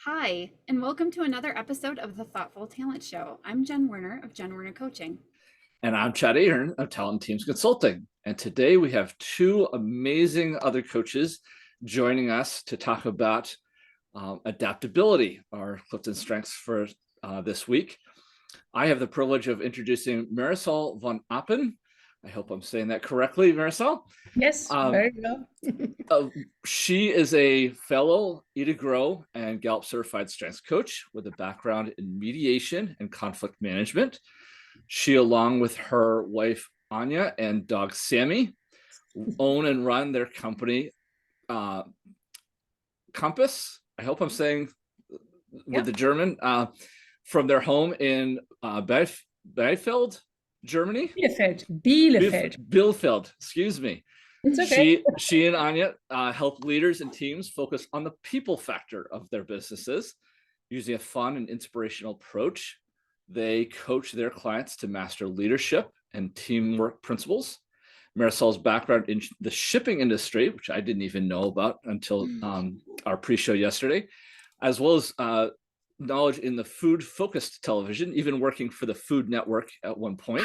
Hi, and welcome to another episode of the Thoughtful Talent Show. I'm Jen Werner of Jen Werner Coaching. And I'm Chad Ahern of Talent Teams Consulting. And today we have two amazing other coaches joining us to talk about adaptability, our CliftonStrengths for this week. I have the privilege of introducing Marisol von Appen. I hope I'm saying that correctly, Marisol. Yes, very well. She is a fellow Eat to Grow and Gallup-Certified Strengths coach with a background in mediation and conflict management. She, along with her wife, Anya, and dog, Sammy, own and run their company, Compass. I hope I'm saying with the German, from their home in Bielefeld, Germany. Bielefeld, excuse me. It's okay. She and Anya help leaders and teams focus on the people factor of their businesses using a fun and inspirational approach. They coach their clients to master leadership and teamwork principles. Marisol's background in the shipping industry, which I didn't even know about until our pre-show yesterday, as well as knowledge in the food-focused television, even working for the Food Network at one point,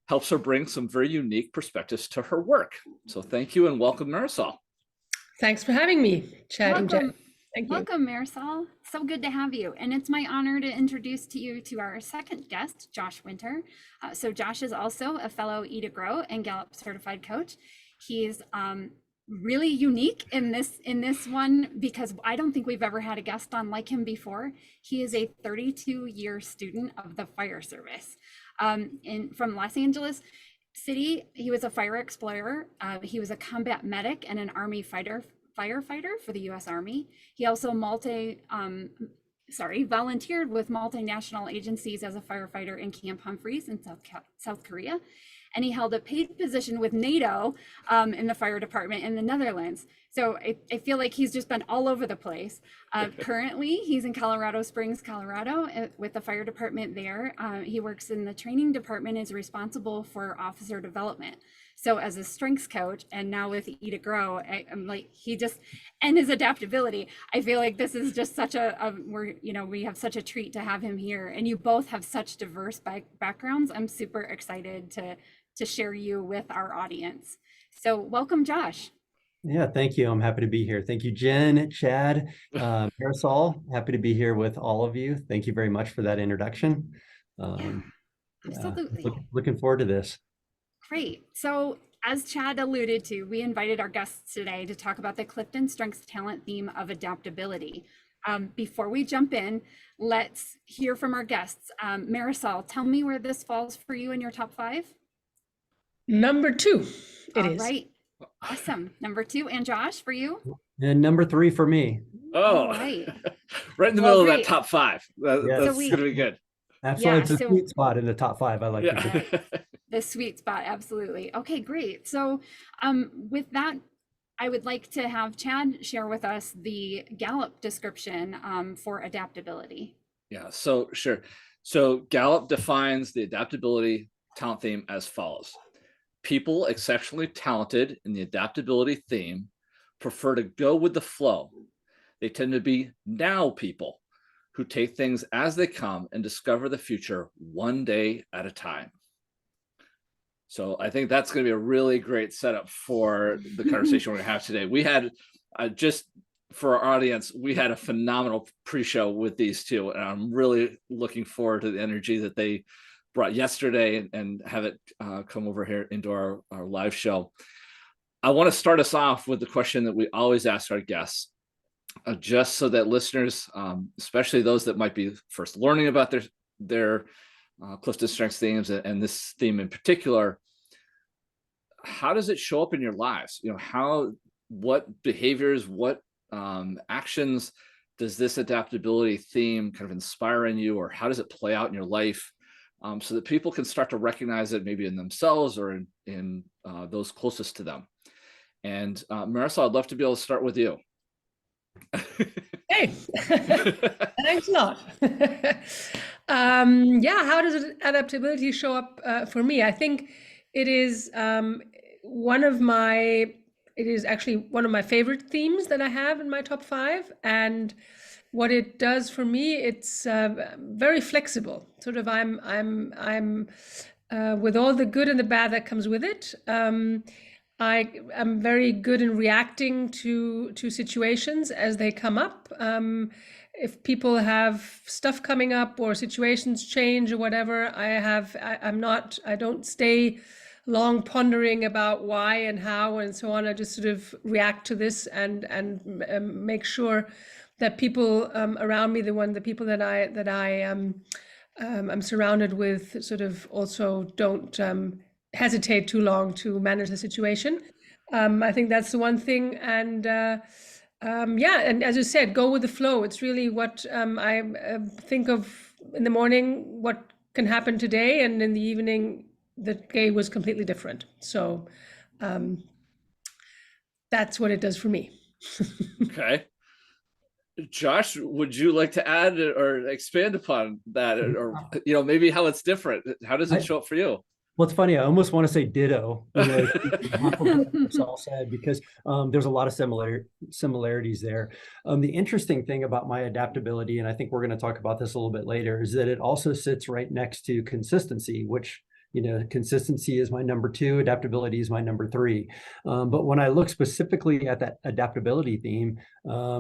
helps her bring some very unique perspectives to her work. So thank you and welcome, Marisol. Thanks for having me, Chad and Jen. Thank you. Welcome, Marisol. So good to have you. And it's my honor to introduce to you to our second guest, Josh Winter. So Josh is also a fellow Eat to Grow and Gallup certified coach. He's really unique in this one because I don't think we've ever had a guest on like him before. He is a 32-year student of the fire service from Los Angeles City. He was a fire explorer. He was a combat medic and an Army firefighter for the U.S. Army. He also volunteered with multinational agencies as a firefighter in Camp Humphreys in South Korea. And he held a paid position with NATO in the fire department in the Netherlands. So I feel like he's just been all over the place. Currently, he's in Colorado Springs, Colorado, with the fire department there. He works in the training department, is responsible for officer development. So as a strengths coach and now with Eat to Grow, I'm like, and his adaptability, I feel like this is just such we have such a treat to have him here. And you both have such diverse backgrounds. I'm super excited to share you with our audience. So welcome, Josh. Yeah, thank you. I'm happy to be here. Thank you, Jen, Chad, Marisol. Happy to be here with all of you. Thank you very much for that introduction. Absolutely. Looking forward to this. Great. So as Chad alluded to, we invited our guests today to talk about the CliftonStrengths talent theme of adaptability. Before we jump in, let's hear from our guests. Marisol, tell me where this falls for you in your top 5. Number 2, it is. All right. Awesome. Number 2. And Josh, for you? And number 3 for me. Oh, right. Right in the middle of that top 5. That's going to be good. Absolutely. It's a sweet spot in the top 5. I like to do. The sweet spot. Absolutely. Okay, great. So with that, I would like to have Chad share with us the Gallup description for adaptability. Yeah, so sure. So Gallup defines the adaptability talent theme as follows. People exceptionally talented in the adaptability theme prefer to go with the flow. They tend to be now people who take things as they come and discover the future one day at a time. So I think that's going to be a really great setup for the conversation we're going to have today. We had, just for our audience, we had a phenomenal pre-show with these two, and I'm really looking forward to the energy that they brought yesterday and have it come over here into our live show. I want to start us off with the question that we always ask our guests, just so that listeners, especially those that might be first learning about their CliftonStrengths themes and this theme in particular, how does it show up in your lives? What behaviors, what actions does this adaptability theme kind of inspire in you, or how does it play out in your life, so that people can start to recognize it maybe in themselves or in those closest to them? And Marisol, I'd love to be able to start with you. Hey, thanks a lot. How does adaptability show up for me? I think it is actually one of my favorite themes that I have in my top 5. And what it does for me, it's very flexible. Sort of, I'm with all the good and the bad that comes with it. I am very good in reacting to situations as they come up. If people have stuff coming up or situations change or whatever, I don't stay long pondering about why and how and so on. I just sort of react to this and make sure that people around me, the people that I'm surrounded with, sort of also don't hesitate too long to manage the situation. I think that's the one thing. And yeah, and as you said, go with the flow. It's really what I think of in the morning, what can happen today, and in the evening, the day was completely different. So that's what it does for me. Okay. Josh, would you like to add or expand upon that, or maybe how it's different? How does it show up for you? Well, it's funny. I almost want to say ditto, Marisol said, because there's a lot of similarities there. The interesting thing about my adaptability, and I think we're going to talk about this a little bit later, is that it also sits right next to consistency, which consistency is my number 2, adaptability is my number 3. But when I look specifically at that adaptability theme,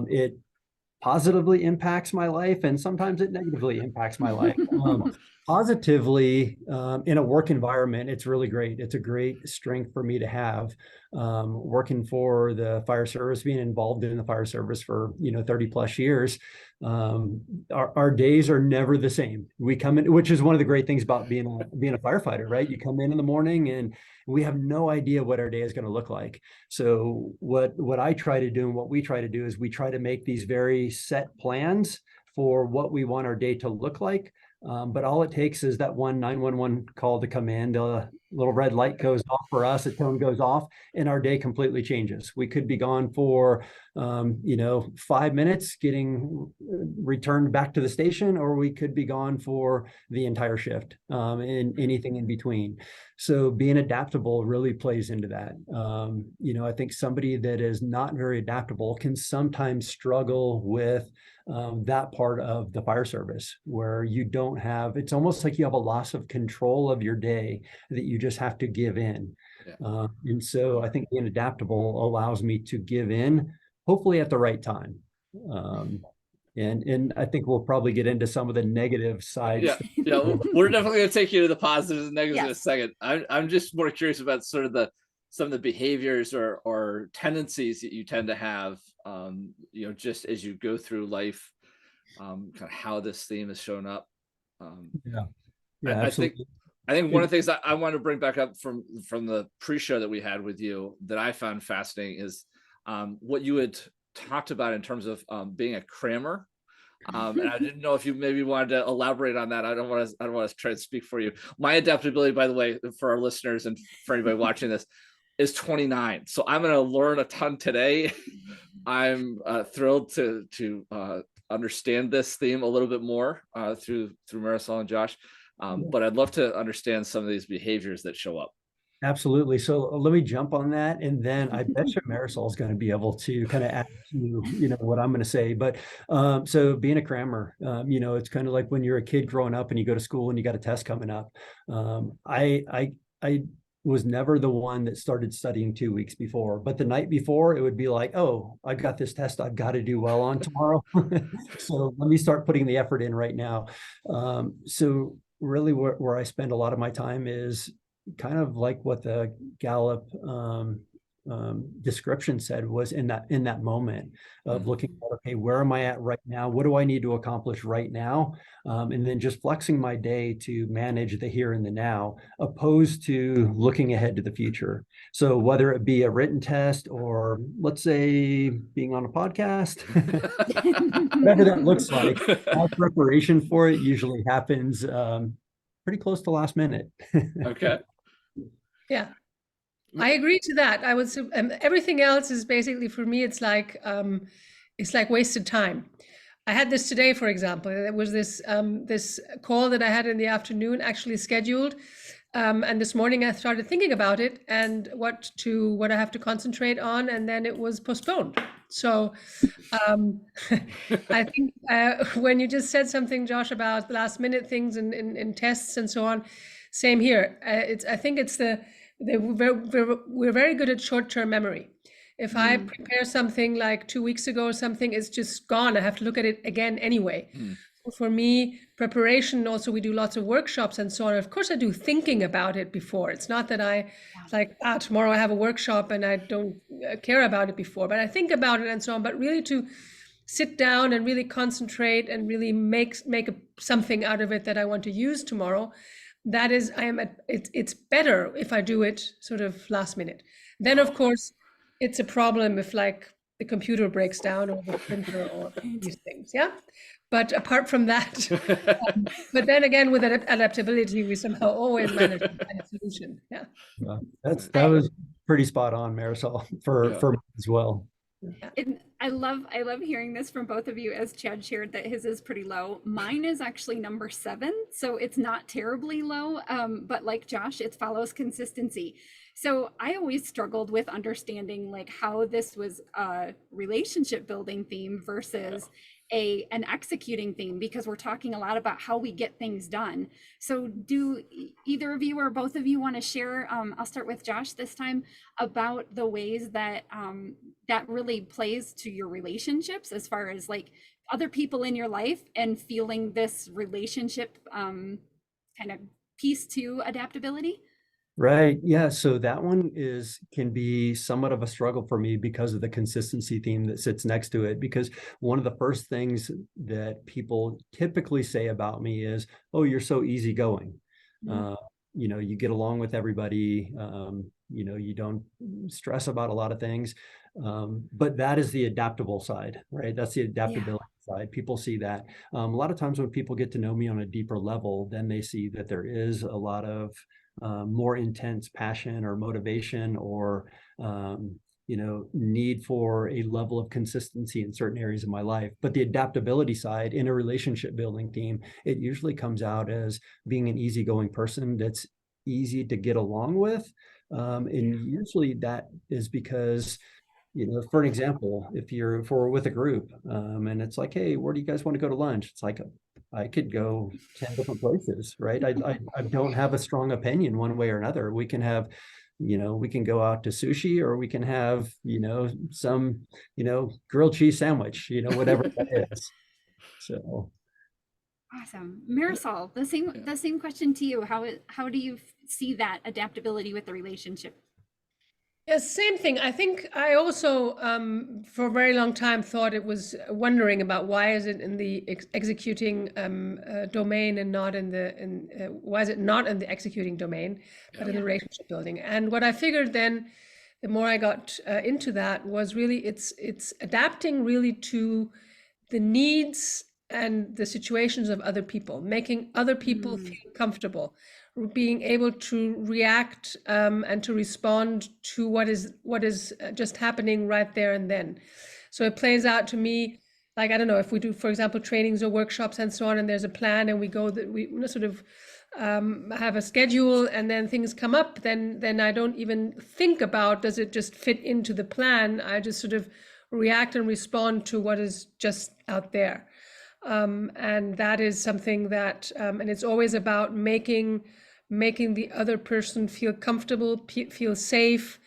it positively impacts my life, and sometimes it negatively impacts my life. Positively, in a work environment, it's really great. It's a great strength for me to have. Working for the fire service, being involved in the fire service for 30 plus years, our days are never the same. We come in, which is one of the great things about being a firefighter, right? You come in the morning and we have no idea what our day is going to look like. So what I try to do and what we try to do is we try to make these very set plans for what we want our day to look like. But all it takes is that one 911 call to come in, the little red light goes off for us, a tone goes off, and our day completely changes. We could be gone for, 5 minutes getting returned back to the station, or we could be gone for the entire shift, and anything in between. So being adaptable really plays into that. I think somebody that is not very adaptable can sometimes struggle with that part of the fire service, where you don't have, it's almost like you have a loss of control of your day that you just have to give in. Yeah. And so I think being adaptable allows me to give in, hopefully at the right time. And I think we'll probably get into some of the negative sides. Yeah, we're definitely going to take you to the positives and negatives in a second. I'm just more curious about sort of some of the behaviors or tendencies that you tend to have, just as you go through life, kind of how this theme has shown up. Absolutely. I think one of the things that I want to bring back up from the pre-show that we had with you that I found fascinating is what you had talked about in terms of being a crammer. And I didn't know if you maybe wanted to elaborate on that. I don't want to try to speak for you. My adaptability, by the way, for our listeners and for anybody watching this, is 29. So I'm going to learn a ton today. I'm thrilled to understand this theme a little bit more through Marisol and Josh. But I'd love to understand some of these behaviors that show up. Absolutely. So let me jump on that, and then I bet you Marisol is going to be able to kind of add to what I'm going to say. But so being a crammer, it's kind of like when you're a kid growing up and you go to school and you got a test coming up. I was never the one that started studying 2 weeks before, but the night before it would be like, oh, I got this test I've got to do well on tomorrow. So let me start putting the effort in right now. So really where I spend a lot of my time is kind of like what the Gallup description said, was in that moment of looking at, okay, where am I at right now? What do I need to accomplish right now? And then just flexing my day to manage the here and the now, opposed to looking ahead to the future. So whether it be a written test or, let's say, being on a podcast, whatever that looks like, all preparation for it usually happens pretty close to last minute. Okay. Yeah, I agree to that. I would say everything else is basically, for me, it's like wasted time. I had this today, for example. There was this call that I had in the afternoon actually scheduled, and this morning I started thinking about it and what I have to concentrate on, and then it was postponed. So I think when you just said something, Josh, about last minute things and tests and so on, same here. I think it's we're very good at short-term memory. If I prepare something like 2 weeks ago or something, it's just gone. I have to look at it again anyway. For me, preparation, also we do lots of workshops and so on. Of course, I do thinking about it before. It's not that I like, tomorrow I have a workshop and I don't care about it before, but I think about it and so on. But really to sit down and really concentrate and really make something out of it that I want to use tomorrow, that is, it's better if I do it sort of last minute. Then, of course, it's a problem if like the computer breaks down or the printer or these things, yeah? But apart from that, but then again, with adaptability, we somehow always manage to find a solution. Yeah. That was pretty spot on, Marisol, for me as well. And I love hearing this from both of you, as Chad shared that his is pretty low. Mine is actually number 7, so it's not terribly low, but like Josh, it follows consistency. So I always struggled with understanding like how this was a relationship building theme versus an executing theme, because we're talking a lot about how we get things done. So do either of you or both of you want to share, I'll start with Josh this time, about the ways that that really plays to your relationships as far as like other people in your life and feeling this relationship kind of piece to adaptability? Right. Yeah. So that one can be somewhat of a struggle for me because of the consistency theme that sits next to it. Because one of the first things that people typically say about me is, "Oh, you're so easygoing. You get along with everybody. You don't stress about a lot of things." But that is the adaptable side, right? That's the adaptability side. People see that. A lot of times when people get to know me on a deeper level, then they see that there is a lot of more intense passion or motivation or need for a level of consistency in certain areas of my life. But the adaptability side in a relationship building theme, it usually comes out as being an easygoing person that's easy to get along with. And usually that is because, for an example, if we're with a group and it's like, "Hey, where do you guys want to go to lunch?" It's like, I could go 10 different places, right? I don't have a strong opinion one way or another. We can have, we can go out to sushi, or we can have, some, grilled cheese sandwich, whatever that is. So. Awesome. Marisol, the same question to you. How do you see that adaptability with the relationship? Yeah, same thing. I think I also, for a very long time, thought it was wondering about why is it in the executing domain and not why is it not in the executing domain, but in the relationship building. And what I figured then, the more I got into that, was really it's adapting really to the needs and the situations of other people, making other people feel comfortable, being able to react and to respond to what is just happening right there and then. So it plays out to me like, I don't know, if we do, for example, trainings or workshops and so on, and there's a plan and we sort of have a schedule, and then things come up, then I don't even think about, does it just fit into the plan? I just sort of react and respond to what is just out there. And that is something that, and it's always about making the other person feel comfortable, feel safe,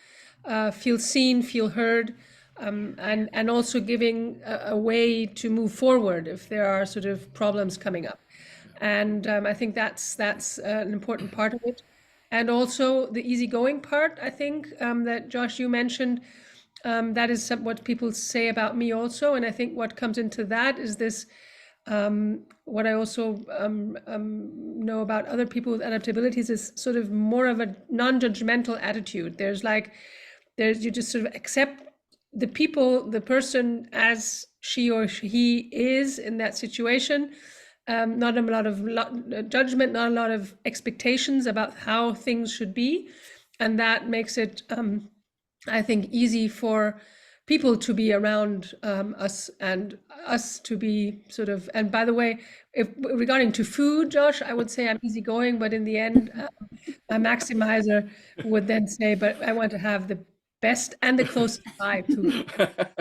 feel seen, feel heard, and also giving a way to move forward if there are sort of problems coming up. And I think that's an important part of it. And also the easygoing part, I think, that Josh, you mentioned, that is what people say about me also. And I think what comes into that is this, what I also know about other people with adaptabilities is sort of more of a non-judgmental attitude. You just sort of accept the person as she or he is in that situation. Not a lot of judgment, not a lot of expectations about how things should be. And that makes it, I think, easy for people to be around us, and us to be sort of, and by the way, regarding to food, Josh, I would say I'm easygoing, but in the end, my maximizer would then say, but I want to have the best and the closest eye too.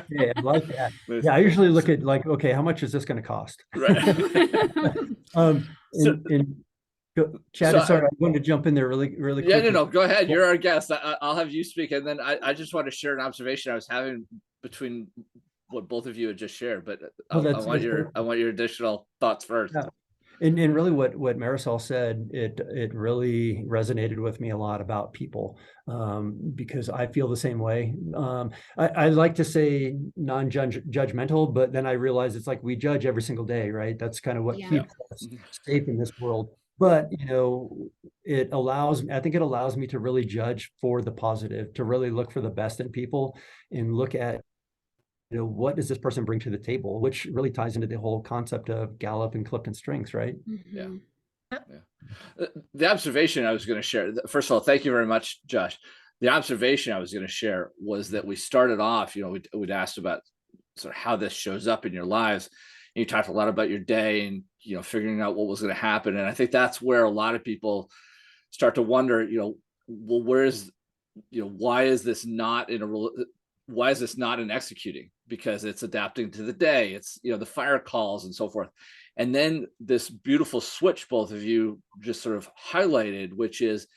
Yeah, I like that. Nice. Yeah, I usually look at like, okay, how much is this going to cost? Right. So- Chad, So, sorry, I wanted to jump in there really Yeah, quickly. no, go ahead. You're our guest. I'll have you speak, and then I just want to share an observation I was having between what both of you had just shared. But Oh, I want your additional thoughts first. Yeah. And really what Marisol said, it really resonated with me a lot about people, because I feel the same way. I like to say non-judgmental, but then I realize it's like we judge every single day, right? That's kind of what Yeah. keeps us safe in this world. But, you know, I think it allows me to really judge for the positive, to really look for the best in people and look at, you know, what does this person bring to the table, which really ties into the whole concept of Gallup and CliftonStrengths, right? Yeah. Mhm. The observation I was going to share, first of all, thank you very much, Josh. The observation I was going to share was that we started off, you know, we'd asked about sort of how this shows up in your lives. And you talked a lot about your day and, you know, figuring out what was going to happen. And I think that's where a lot of people start to wonder, you know, well, why is this not in executing? Because it's adapting to the day. It's, you know, the fire calls and so forth. And then this beautiful switch both of you just sort of highlighted, which is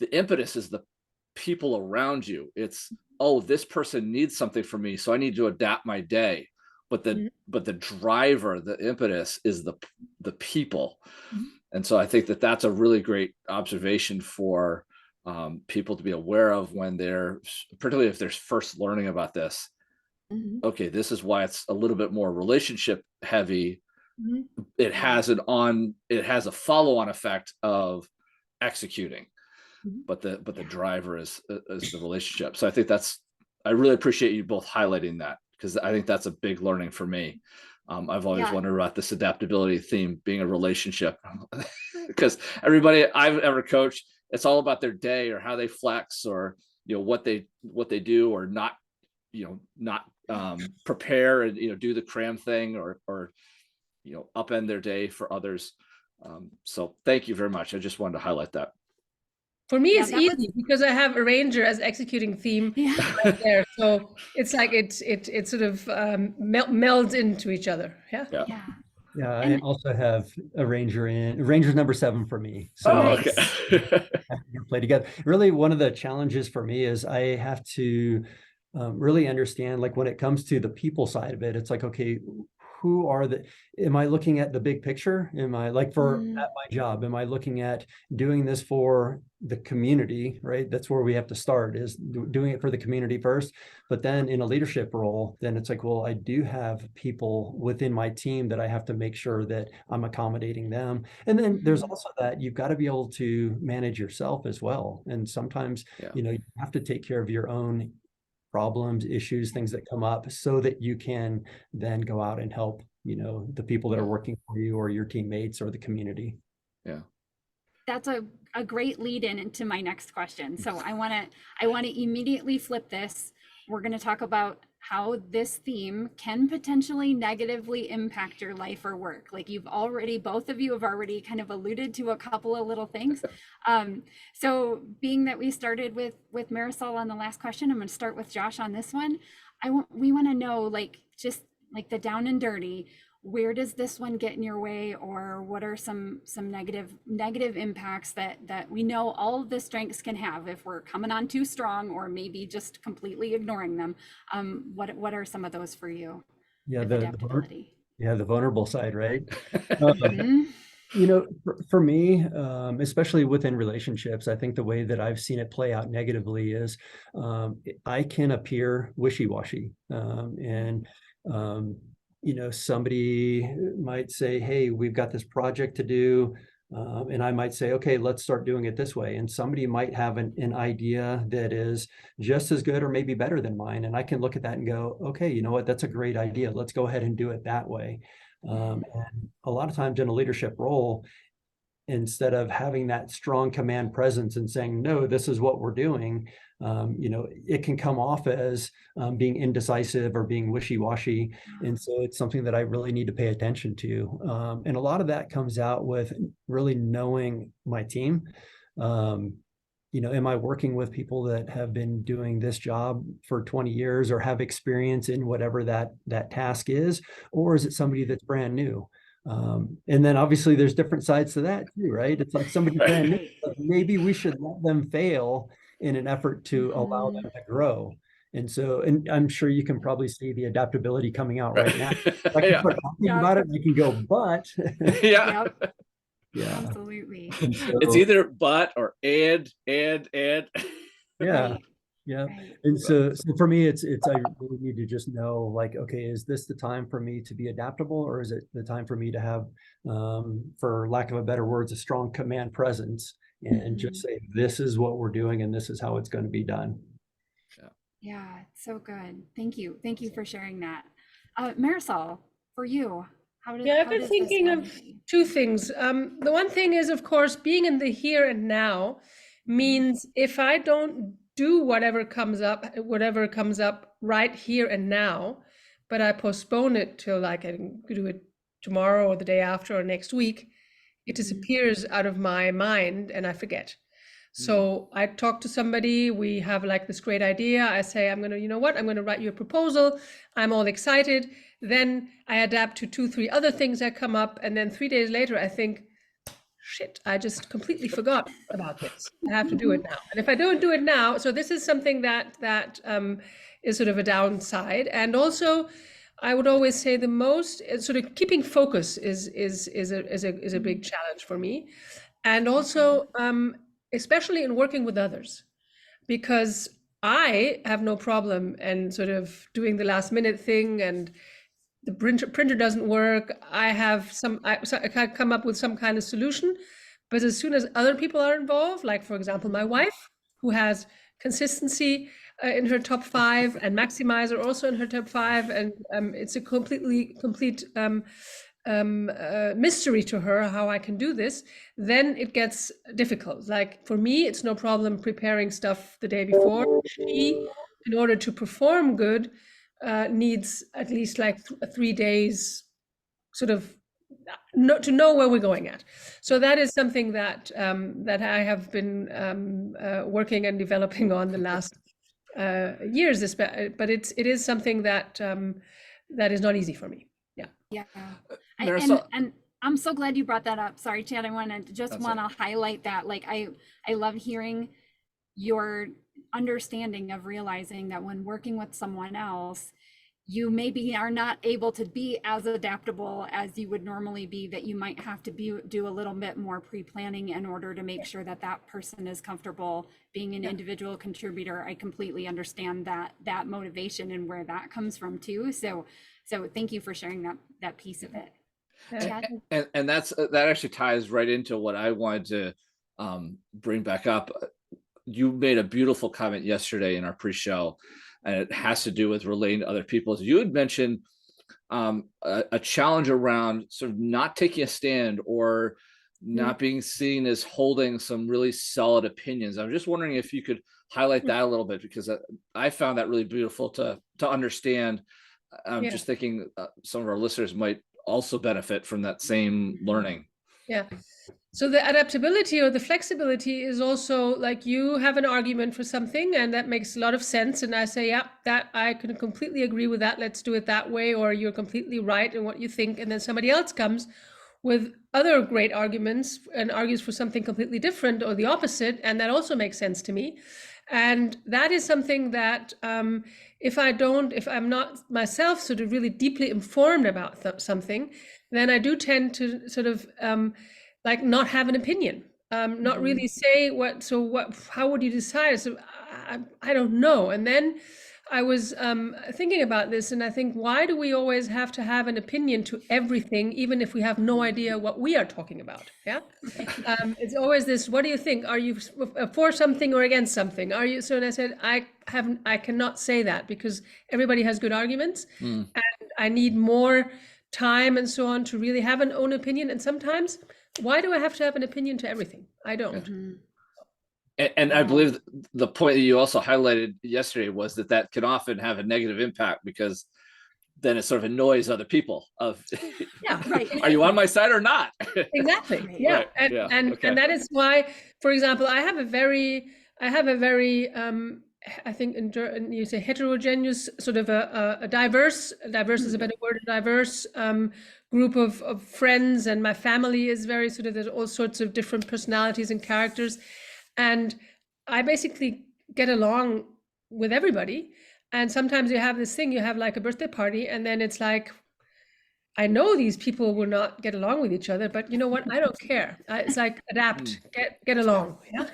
the impetus is the people around you. It's, oh, this person needs something from me, so I need to adapt my day. But the driver, the impetus is the people. And so I think that that's a really great observation for people to be aware of when they're, particularly if they're first learning about this. Mhm. Okay, this is why it's a little bit more relationship heavy. Mhm. It has a follow-on effect of executing, Mhm. but the driver is the relationship. So I think I really appreciate you both highlighting that, because I think that's a big learning for me. I've always Yeah. wondered about this adaptability theme being a relationship, because everybody I've ever coached, it's all about their day or how they flex, or, you know, what they do or not, you know, not prepare and, you know, do the cram thing, or you know, upend their day for others. So thank you very much. I just wanted to highlight that. For me, Yeah, it's that was- easy because I have arranger as executing theme Yeah. right there. So it's like it sort of melds into each other. Yeah. Yeah. Yeah. Yeah, I And- also have Ranger's number 7 for me. So Oh, Nice. okay. play together. Really, one of the challenges for me is I have to really understand, like when it comes to the people side of it, it's like, okay, am I looking at the big picture? Am I like at my job, am I looking at doing this for the community, right? That's where we have to start, is doing it for the community first. But then in a leadership role, then it's like, well, I do have people within my team that I have to make sure that I'm accommodating them. And then there's also that you've got to be able to manage yourself as well. And sometimes, you know, you have to take care of your own problems, issues, things that come up, so that you can then go out and help, you know, the people that are working for you or your teammates or the community. Yeah. That's a great lead in into my next question. So I want to immediately flip this. We're going to talk about how this theme can potentially negatively impact your life or work. Like both of you have already kind of alluded to a couple of little things. So being that we started with Marisol on the last question, I'm going to start with Josh on this one. We want to know, like, just like the down and dirty, where does this one get in your way, or what are some negative impacts that we know all of the strengths can have if we're coming on too strong, or maybe just completely ignoring them? What are some of those for you? Yeah, with adaptability. the vulnerable side, right? Mhm. You know, for me, especially within relationships, I think the way that I've seen it play out negatively is I can appear wishy-washy, and you know, somebody might say, hey, we've got this project to do. And I might say, okay, let's start doing it this way. And somebody might have an idea that is just as good or maybe better than mine. And I can look at that and go, okay, you know what, that's a great idea. Let's go ahead and do it that way. And a lot of times in a leadership role, instead of having that strong command presence and saying, no, this is what we're doing, you know, it can come off as being indecisive or being wishy-washy. And so it's something that I really need to pay attention to. And a lot of that comes out with really knowing my team. am I working with people that have been doing this job for 20 years or have experience in whatever that task is, or is it somebody that's brand new? And then obviously there's different sides to that too, right? It's like somebody brand new, but maybe we should let them fail in an effort to allow them to grow. And so, and I'm sure you can probably see the adaptability coming out right now. I can start talking about it and I can go, but Yeah. Yep, yeah. absolutely. And so, It's either but or and. yeah. Right, Yeah. right. And so for me, it's I really need to just know, like, okay, is this the time for me to be adaptable, or is it the time for me to have, for lack of a better words, a strong command presence and just say, this is what we're doing and this is how it's going to be done. Yeah, it's so good. Thank you. Thank you for sharing that. Marisol, for you, Yeah, I've been does this thinking of resonate? two things. The one thing is, of course, being in the here and now means if I don't do whatever comes up right here and now, but I postpone it till like I can do it tomorrow or the day after or next week, it disappears out of my mind and I forget. So I talk to somebody, we have like this great idea. I say, I'm going to write you a proposal. I'm all excited. Then I adapt to 2-3 other things that come up. And then 3 days later, I think, shit, I just completely forgot about this. I have to do it now. And if I don't do it now, so this is something that is sort of a downside. And also, I would always say the most sort of keeping focus is a big challenge for me. And also, especially in working with others, because I have no problem and sort of doing the last minute thing and the printer doesn't work. I can come up with some kind of solution, but as soon as other people are involved, like for example, my wife, who has consistency in her top 5 and maximizer also in her top 5, and it's a complete mystery to her how I can do this, then it gets difficult. Like for me, it's no problem preparing stuff the day before. She, in order to perform good, needs at least like 3 days sort of to know where we're going at. So that is something that that I have been working and developing on the last years, but it is something that that is not easy for me. Yeah. Marisol, And I'm so glad you brought that up. Sorry, Chad, I want to highlight that. Like I love hearing your understanding of realizing that when working with someone else, you maybe are not able to be as adaptable as you would normally be, that you might have to do a little bit more pre-planning in order to make sure that that person is comfortable being an individual contributor. I completely understand that motivation and where that comes from too. So thank you for sharing that piece of it. Chad? and that actually ties right into what I wanted to bring back up. You made a beautiful comment yesterday in our pre-show, and it has to do with relating to other people. You had mentioned a challenge around sort of not taking a stand or not being seen as holding some really solid opinions. I'm just wondering if you could highlight that a little bit, because I found that really beautiful to understand. I'm just thinking some of our listeners might also benefit from that same learning. Yeah. So the adaptability or the flexibility is also like you have an argument for something and that makes a lot of sense. And I say, yeah, that I can completely agree with that. Let's do it that way. Or you're completely right in what you think. And then somebody else comes with other great arguments and argues for something completely different or the opposite. And that also makes sense to me. And that is something that if I'm not myself sort of really deeply informed about something, then I do tend to sort of like not have an opinion, not really say how would you decide? So I don't know. And then I was thinking about this, and I think, why do we always have to have an opinion to everything, even if we have no idea what we are talking about? Yeah. It's always this, what do you think? Are you for something or against something? Are you? So, and I said, I cannot say that, because everybody has good arguments, and I need more time and so on to really have an own opinion. And sometimes, why do I have to have an opinion to everything? I don't. And I believe the point that you also highlighted yesterday was that can often have a negative impact, because then it sort of annoys other people are you on my side or not? Exactly. Yeah. Right. And that is why, for example, I have a very I have a very, I think you say heterogeneous, sort of a diverse is a better word, a diverse group of friends, and my family is very sort of, there's all sorts of different personalities and characters. And I basically get along with everybody. And sometimes you have this thing, you have like a birthday party, and then it's like, I know these people will not get along with each other, but you know what? I don't care. It's like adapt, get along. Yeah.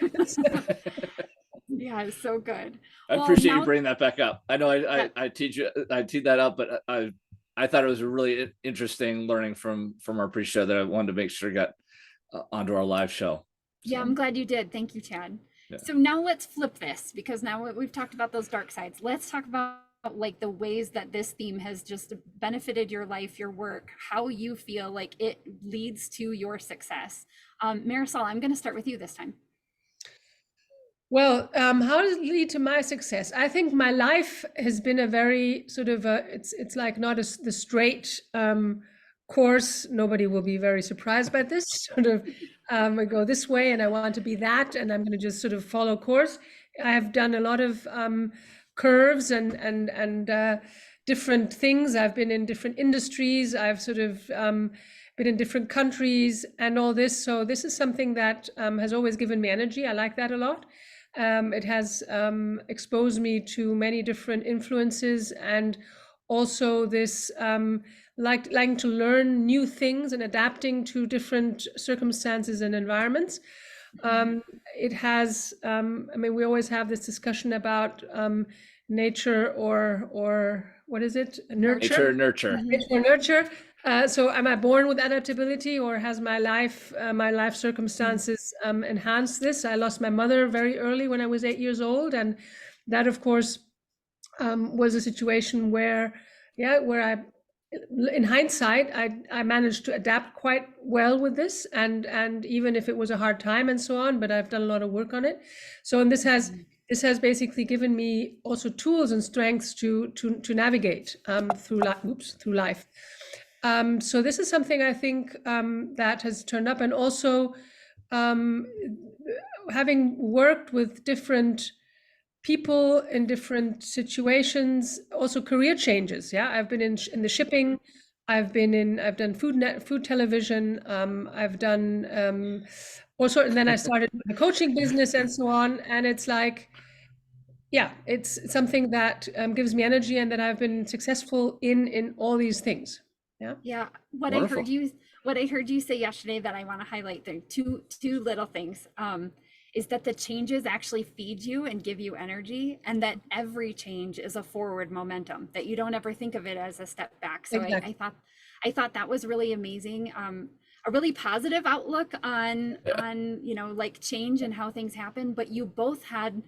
Yeah, it's so good. I Well, appreciate you now- bringing that back up. I know I teed that up, but I thought it was a really interesting learning from our pre-show that I wanted to make sure got onto our live show. Yeah, I'm glad you did. Thank you, Chad. Yeah. So now let's flip this, because now we've talked about those dark sides. Let's talk about like the ways that this theme has just benefited your life, your work, how you feel like it leads to your success. Marisol, I'm going to start with you this time. Well, how does it lead to my success? I think my life has been a very sort of it's like not the straight course. Nobody will be very surprised by this sort of. I go this way, and I want to be that, and I'm going to just sort of follow course. I have done a lot of curves and different things. I've been in different industries. I've sort of been in different countries and all this. So this is something that has always given me energy. I like that a lot. It has exposed me to many different influences, and also this liking to learn new things and adapting to different circumstances and environments. It has, I mean, we always have this discussion about nature or what is it? Nurture. Nurture. Nature or nurture. So am I born with adaptability, or has my life circumstances enhanced this? I lost my mother very early when I was 8 years old. And that, of course, was a situation where I, in hindsight, I managed to adapt quite well with this, and even if it was a hard time and so on, but I've done a lot of work on it. So, and this has basically given me also tools and strengths to navigate through life. So this is something I think that has turned up, and also having worked with different people in different situations, also career changes. Yeah, I've been in the shipping. I've done food television. I've done also, and then I started the coaching business and so on. And it's like, yeah, it's something that gives me energy, and that I've been successful in all these things. Yeah. Yeah. What I heard you say yesterday that I want to highlight there, two little things. Is that the changes actually feed you and give you energy, and that every change is a forward momentum, that you don't ever think of it as a step back. So exactly. I thought that was really amazing. A really positive outlook on like change and how things happen. But you both had,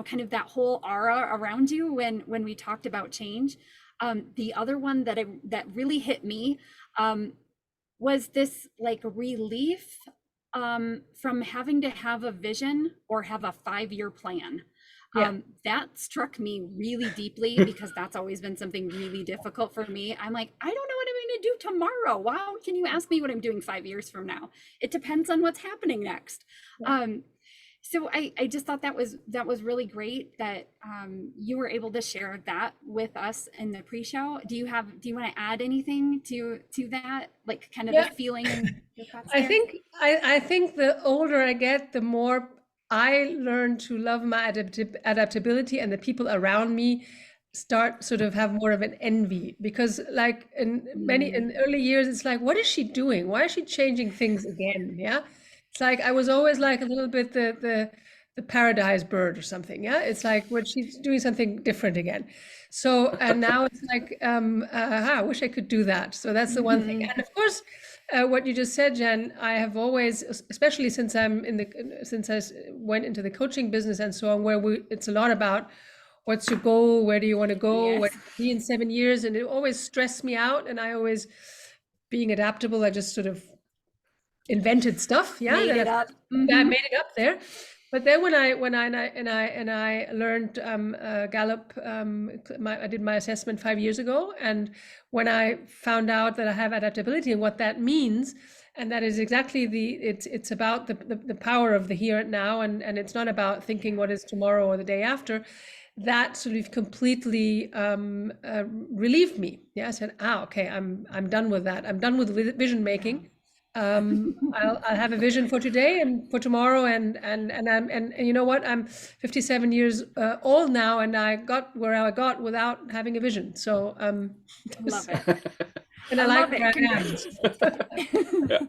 kind of that whole aura around you when we talked about change. The other one that really hit me was this like relief from having to have a vision or have a 5-year plan. That struck me really deeply, because that's always been something really difficult for me. I'm like, I don't know what I'm going to do tomorrow. Wow, can you ask me what I'm doing 5 years from now? It depends on what's happening next. So I just thought that was really great that you were able to share that with us in the pre-show. Do you want to add anything to that, like kind of the feeling and your thoughts there? I think the older I get, the more I learn to love my adaptability, and the people around me start sort of have more of an envy, because like in early years, it's like, what is she doing? Why is she changing things again? Yeah. It's like I was always like a little bit the paradise bird or something. Yeah, it's like when she's doing something different again. So and now it's like I wish I could do that. So that's the one thing. And of course, what you just said, Jen, I have always, especially since I went into the coaching business and so on, where it's a lot about what's your goal, where do you want to go, Yes. what do you be in 7 years, and it always stressed me out. And I always, being adaptable, I just sort of invented stuff. Yeah, made it up. I made it up there. But then when I learned Gallup, I did my assessment 5 years ago, and when I found out that I have adaptability and what that means, And that is exactly it's about the power of the here and now, and it's not about thinking what is tomorrow or the day after. That sort of completely relieved me. Yeah, I said, okay, I'm done with that. I'm done with vision making. I'll have a vision for today and for tomorrow, and you know what? I'm 57 years old now, and I got where I got without having a vision. So Love it. and I I like love where I it. am. Yeah.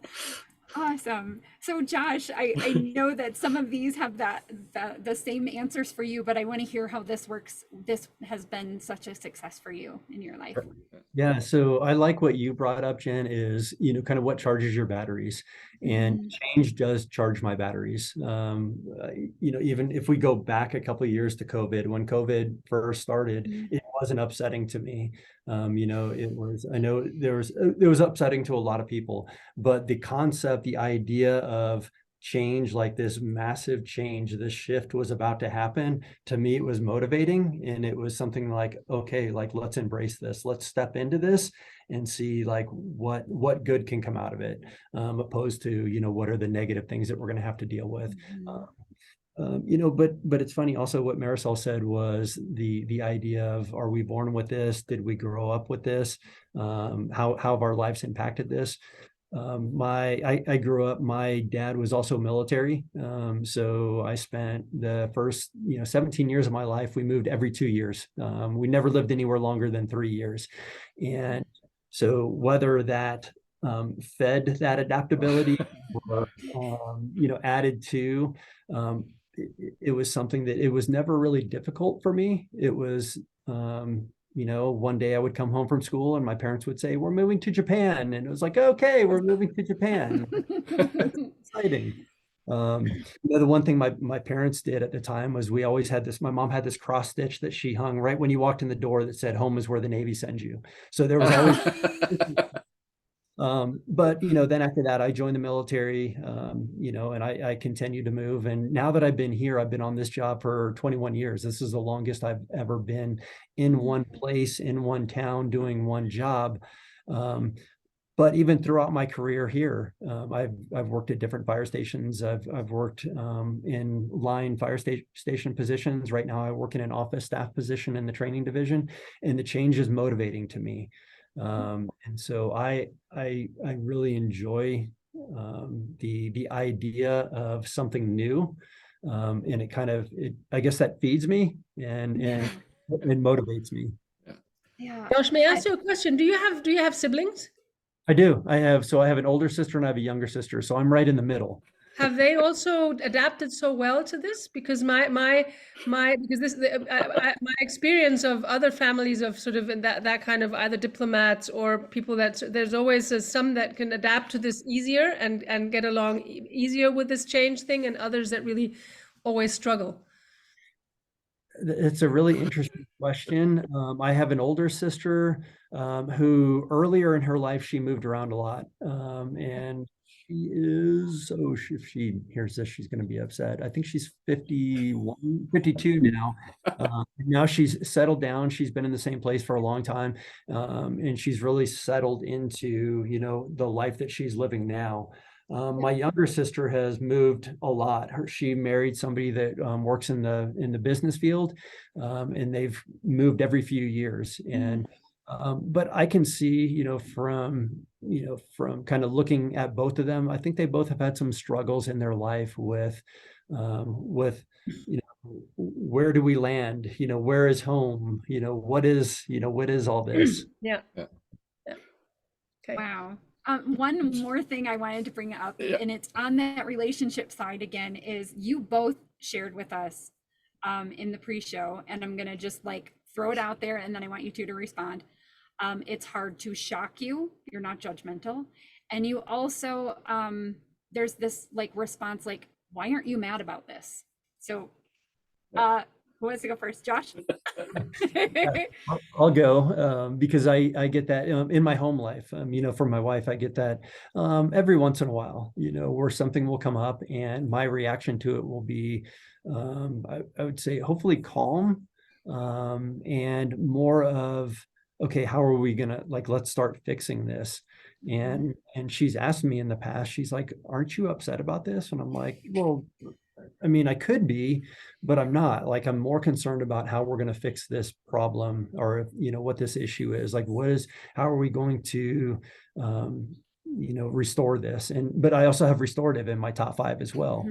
Awesome. So Josh, I know that some of these have the same answers for you, but I want to hear how this works. This has been such a success for you in your life. Yeah, so I like what you brought up, Jen, is, kind of what charges your batteries. And change does charge my batteries. Even if we go back a couple of years to COVID, when COVID first started, it wasn't upsetting to me. It was, I know it was upsetting to a lot of people, but the concept, the idea of change, like this massive change, this shift was about to happen, to me it was motivating, and it was something like, okay, like let's embrace this, let's step into this and see like what good can come out of it, opposed to what are the negative things that we're going to have to deal with. But it's funny also what Marisol said was the idea of, are we born with this? Did we grow up with this? How have our lives impacted this? I grew up, my dad was also military. So I spent the first, 17 years of my life, we moved every 2 years. We never lived anywhere longer than 3 years. And so whether that fed that adaptability or, added to, it was something that it was never really difficult for me. It was, one day I would come home from school and my parents would say, we're moving to Japan. And it was like, okay, we're moving to Japan. That's exciting. The one thing my parents did at the time was, we always had this, my mom had this cross stitch that she hung right when you walked in the door that said, home is where the Navy sends you. So there was always, but then after that, I joined the military, and I continued to move. And now that I've been here, I've been on this job for 21 years. This is the longest I've ever been in one place, in one town, doing one job. But even throughout my career here, I've worked at different fire stations. I've worked in line fire station positions. Right now, I work in an office staff position in the training division, and the change is motivating to me. And so I really enjoy the idea of something new, and it kind of, I guess that feeds me and it motivates me. Yeah. Josh, may I ask you a question? Do you have siblings? I do. I have an older sister and I have a younger sister, so I'm right in the middle. Have they also adapted so well to this? Because my experience of other families of sort of that kind of either diplomats or people that there's always some that can adapt to this easier and get along easier with this change thing, and others that really always struggle. It's a really interesting question. I have an older sister who earlier in her life, she moved around a lot. And she is, if she hears this, she's going to be upset. I think she's 52 now. Now she's settled down. She's been in the same place for a long time. And she's really settled into, the life that she's living now. My younger sister has moved a lot. She married somebody that works in the business field, and they've moved every few years. And but I can see, from kind of looking at both of them, I think they both have had some struggles in their life with where do we land? Where is home? What is all this? Yeah. Okay. Wow. One more thing I wanted to bring up, and it's on that relationship side again, is you both shared with us in the pre-show, and I'm going to just like throw it out there, and then I want you two to respond. It's hard to shock you. You're not judgmental. And you also, there's this like response, like, why aren't you mad about this? So who wants to go first? Josh? I'll go because I get that in my home life. For my wife, I get that every once in a while, where something will come up and my reaction to it will be, I would say, hopefully calm, and more of, okay, how are we gonna, like, let's start fixing this. And she's asked me in the past, she's like, aren't you upset about this? And I'm like, well, I mean, I could be, but I'm not. Like, I'm more concerned about how we're going to fix this problem, or, what this issue is. Like, how are we going to, restore this? But I also have restorative in my top 5 as well.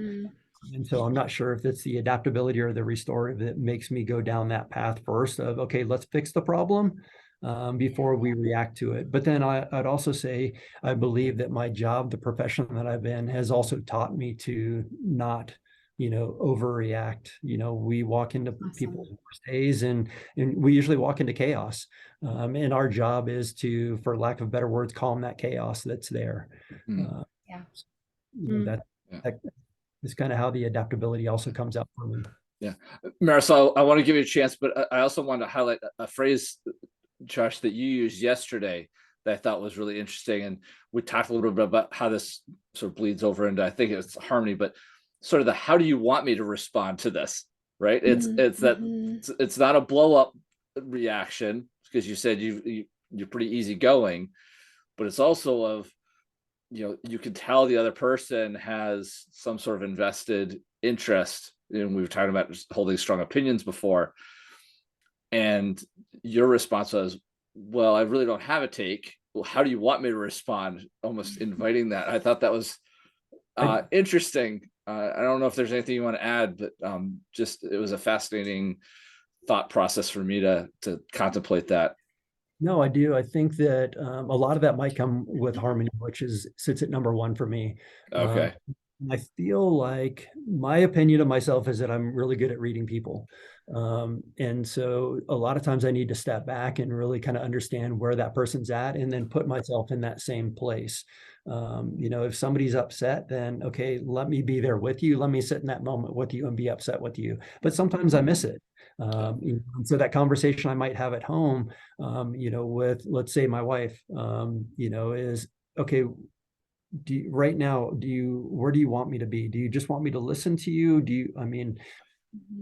And so I'm not sure if it's the adaptability or the restorative that makes me go down that path first of, okay, let's fix the problem before we react to it. But then I'd also say, I believe that my job, the profession that I've in, has also taught me to not, overreact. We walk into people's worst days, and we usually walk into chaos. And our job is to, for lack of better words, calm that chaos that's there. That is kind of how the adaptability also comes out for me. Yeah. Marisol, I want to give you a chance, but I also want to highlight a phrase, Josh, that you used yesterday that I thought was really interesting. And we talked a little bit about how this sort of bleeds over into, I think it's harmony, but sort of how do you want me to respond to this? Right. It's not a blow up reaction, because you said you're pretty easygoing, but it's also of, you can tell the other person has some sort of invested interest. And we were talking about holding strong opinions before. And your response was, well, I really don't have a take. Well, how do you want me to respond? Almost inviting that. I thought that was interesting. I don't know if there's anything you want to add, but just, it was a fascinating thought process for me to contemplate that. No, I do. I think that a lot of that might come with harmony, which sits at number 1 for me. Okay. I feel like my opinion of myself is that I'm really good at reading people. And so a lot of times I need to step back and really kind of understand where that person's at, and then put myself in that same place. If somebody's upset, then, okay, let me be there with you. Let me sit in that moment with you and be upset with you. But sometimes I miss it. And so that conversation I might have at home, with, let's say, my wife, is, okay, where do you want me to be? Do you just want me to listen to you?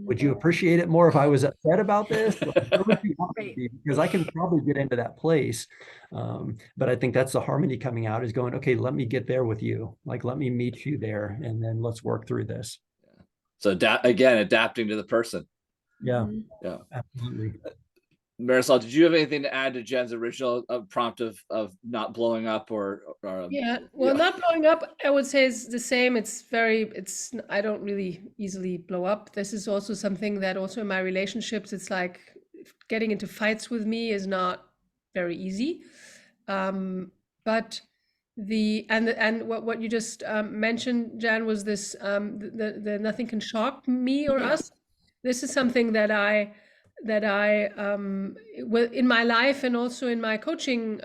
Would you appreciate it more if I was upset about this? Where would you want me to be? Because I can probably get into that place. But I think that's the harmony coming out, is going, okay, let me get there with you. Like, let me meet you there, and then let's work through this. So adapting to the person. Yeah. Yeah. Absolutely. Marisol, did you have anything to add to Jen's original prompt of not blowing up or not blowing up, I would say, is the same. I don't really easily blow up. This is also something that also in my relationships, it's like getting into fights with me is not very easy. But what you just mentioned, Jan, was this, the nothing can shock me or us. This is something that I in my life and also in my coaching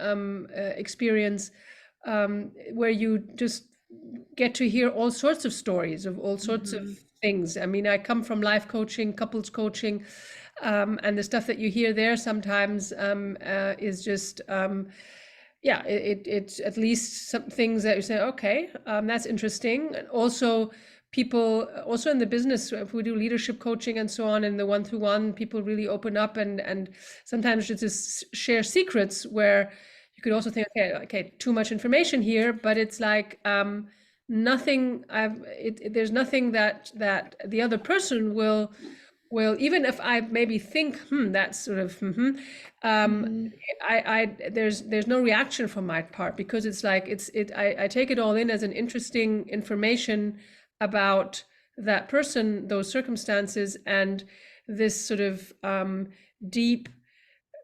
experience, where you just get to hear all sorts of stories of all sorts of things. I mean, I come from life coaching, couples coaching, and the stuff that you hear there sometimes is just, it's at least some things that you say, okay, that's interesting. And also, people also in the business, if we do leadership coaching and so on, in the one-to-one, people really open up and sometimes just share secrets, where you could also think, okay, too much information here, but it's like nothing. There's nothing that the other person will, even if I maybe think that's sort of there's no reaction from my part, because it's like I take it all in as an interesting information about that person, those circumstances, and this sort of deep,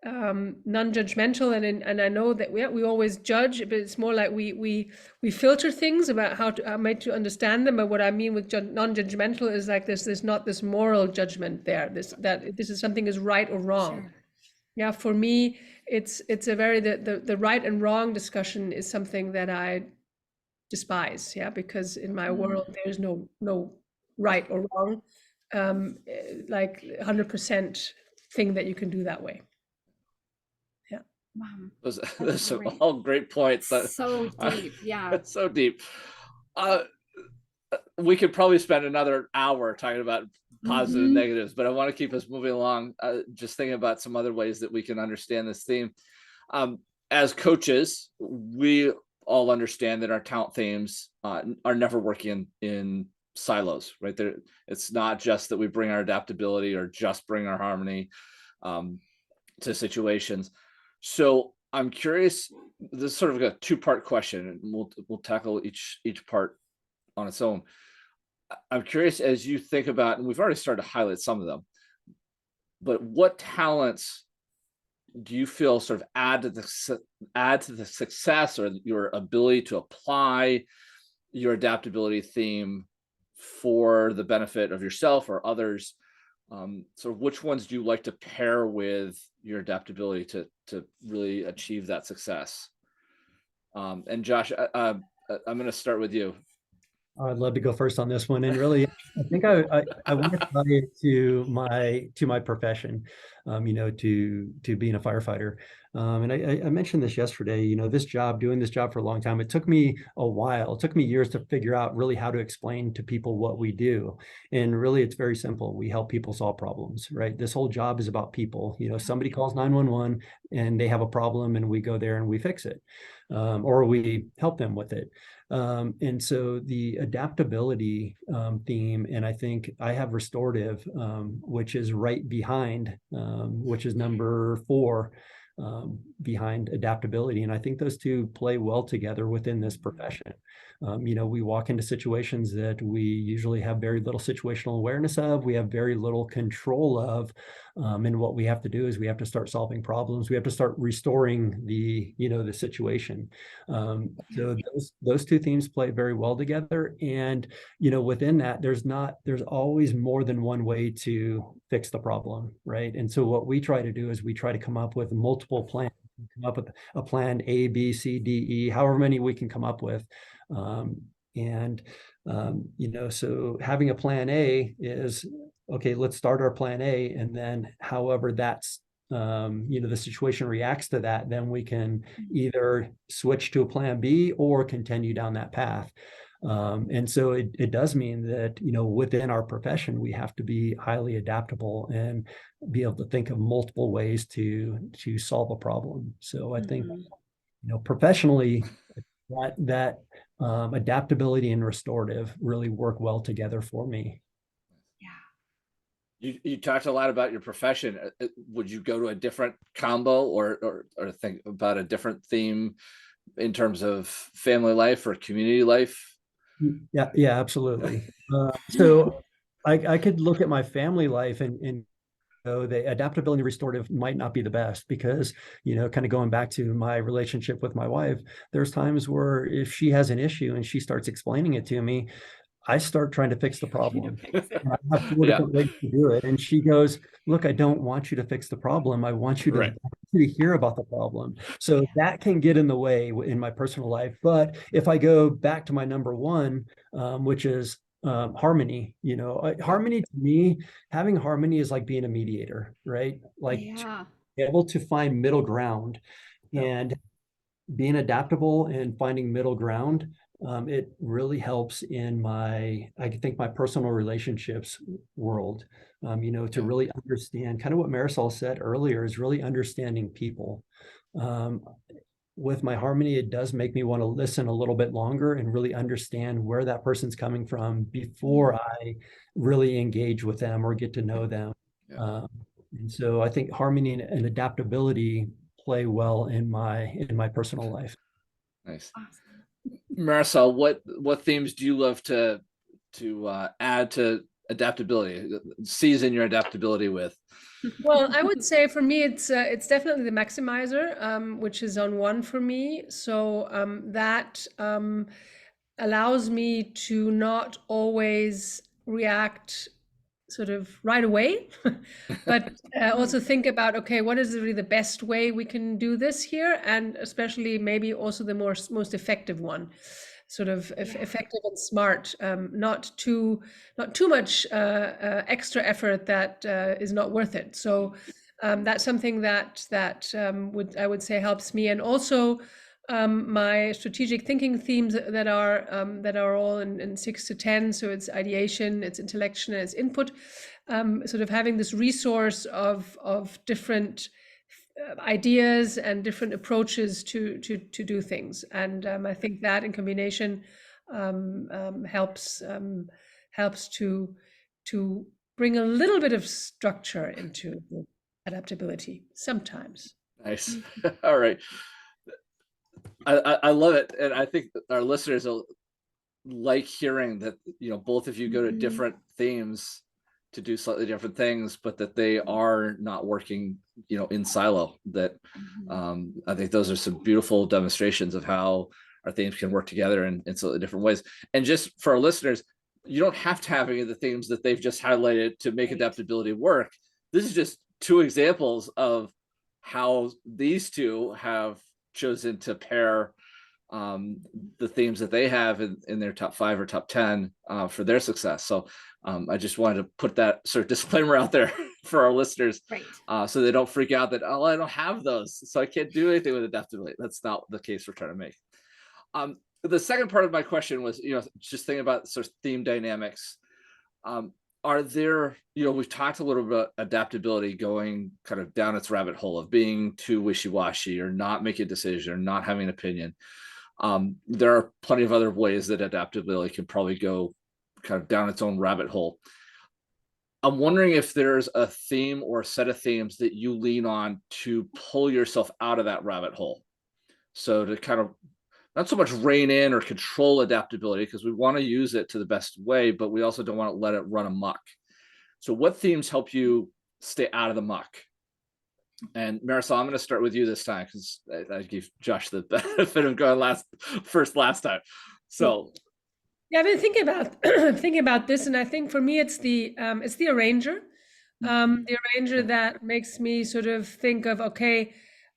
non-judgmental, and I know that we always judge, but it's more like we filter things about how to understand them. But what I mean with non-judgmental is like there's not this moral judgment there. That this is something is right or wrong. Sure. Yeah, for me, it's a very the right and wrong discussion is something that I despise, because in my world there's no right or wrong, like 100% thing that you can do that way. Wow. Those are all great points. So deep. Yeah. So deep. We could probably spend another hour talking about positive and negatives, but I want to keep us moving along, just thinking about some other ways that we can understand this theme. As coaches, we all understand that our talent themes are never working in silos, right? It's not just that we bring our adaptability or just bring our harmony to situations. So I'm curious, this is sort of a two-part question, and we'll tackle each part on its own. I'm curious, as you think about, and we've already started to highlight some of them, but what talents do you feel sort of add to the success or your ability to apply your adaptability theme for the benefit of yourself or others? So which ones do you like to pair with your adaptability to really achieve that success? And Josh, I'm going to start with you. I'd love to go first on this one. And really, I think I want to tie it to my profession, to being a firefighter. And I mentioned this yesterday, doing this job for a long time, it took me a while. It took me years to figure out really how to explain to people what we do. And really, it's very simple. We help people solve problems, right? This whole job is about people. Somebody calls 911 and they have a problem, and we go there and we fix it, or we help them with it. And so the adaptability theme, and I think I have restorative, which is right behind, which is number 4 behind adaptability. And I think those two play well together within this profession. We walk into situations that we usually have very little situational awareness of, we have very little control of. And what we have to do is we have to start solving problems. We have to start restoring the situation. So those two themes play very well together. And, within that, there's always more than one way to fix the problem, right? And so what we try to do is we try to come up with multiple plans, come up with a plan A, B, C, D, E, however many we can come up with. So having a plan A is, okay, let's start our plan A. And then however that's, the situation reacts to that, then we can either switch to a plan B or continue down that path. And so it does mean that, within our profession, we have to be highly adaptable and be able to think of multiple ways to solve a problem. So I think, professionally, that adaptability and restorative really work well together for me. You talked a lot about your profession. Would you go to a different combo or think about a different theme in terms of family life or community life? Yeah, absolutely. So I could look at my family life and the adaptability and restorative might not be the best because, kind of going back to my relationship with my wife, there's times where if she has an issue and she starts explaining it to me, I start trying to fix the problem. And I have 4 different ways to do it. And she goes, look, I don't want you to fix the problem. I want you to hear about the problem. So that can get in the way in my personal life. But if I go back to my number 1, which is harmony, harmony to me, having harmony is like being a mediator, right? Like to be able to find middle ground and being adaptable and finding middle ground. It really helps in my personal relationships world, to really understand kind of what Marisol said earlier is really understanding people. With my harmony, it does make me want to listen a little bit longer and really understand where that person's coming from before I really engage with them or get to know them. And so I think harmony and adaptability play well in my personal life. Nice. Marisol, what themes do you love to add to adaptability, season your adaptability with? Well, I would say for me, it's definitely the maximizer, which is on 1 for me. So that allows me to not always react sort of right away, but also think about, okay, what is really the best way we can do this here? And especially maybe also the most effective one, sort of effective and smart, not too much extra effort that is not worth it. So that's something that I would say helps me. And also my strategic thinking themes that are all in 6 to 10. So it's ideation, it's intellection, and it's input. Sort of having this resource of different ideas and different approaches to do things. And I think that in combination helps to bring a little bit of structure into the adaptability sometimes. Nice. All right. I love it. And I think that our listeners will like hearing that, both of you go to different themes to do slightly different things, but that they are not working, in silo. That I think those are some beautiful demonstrations of how our themes can work together in slightly different ways. And just for our listeners, you don't have to have any of the themes that they've just highlighted to make adaptability work. This is just two examples of how these two have chosen to pair the themes that they have in their top 5 or top 10 for their success. So I just wanted to put that sort of disclaimer out there for our listeners, Right. so they don't freak out that, oh, I don't have those, so I can't do anything with adaptability. That's not the case we're trying to make. The second part of my question was, just thinking about sort of theme dynamics. Are there, we've talked a little bit about adaptability going kind of down its rabbit hole of being too wishy-washy or not making a decision or not having an opinion. There are plenty of other ways that adaptability can probably go kind of down its own rabbit hole. I'm wondering if there's a theme or a set of themes that you lean on to pull yourself out of that rabbit hole. So to kind of not so much rein in or control adaptability, because we want to use it to the best way, but we also don't want to let it run amok. So what themes help you stay out of the muck? And Marisol, I'm going to start with you this time, because I gave Josh the benefit of going first last time. So yeah, I've been thinking about thinking about this, and I think for me it's the arranger. The arranger that makes me sort of think of, okay,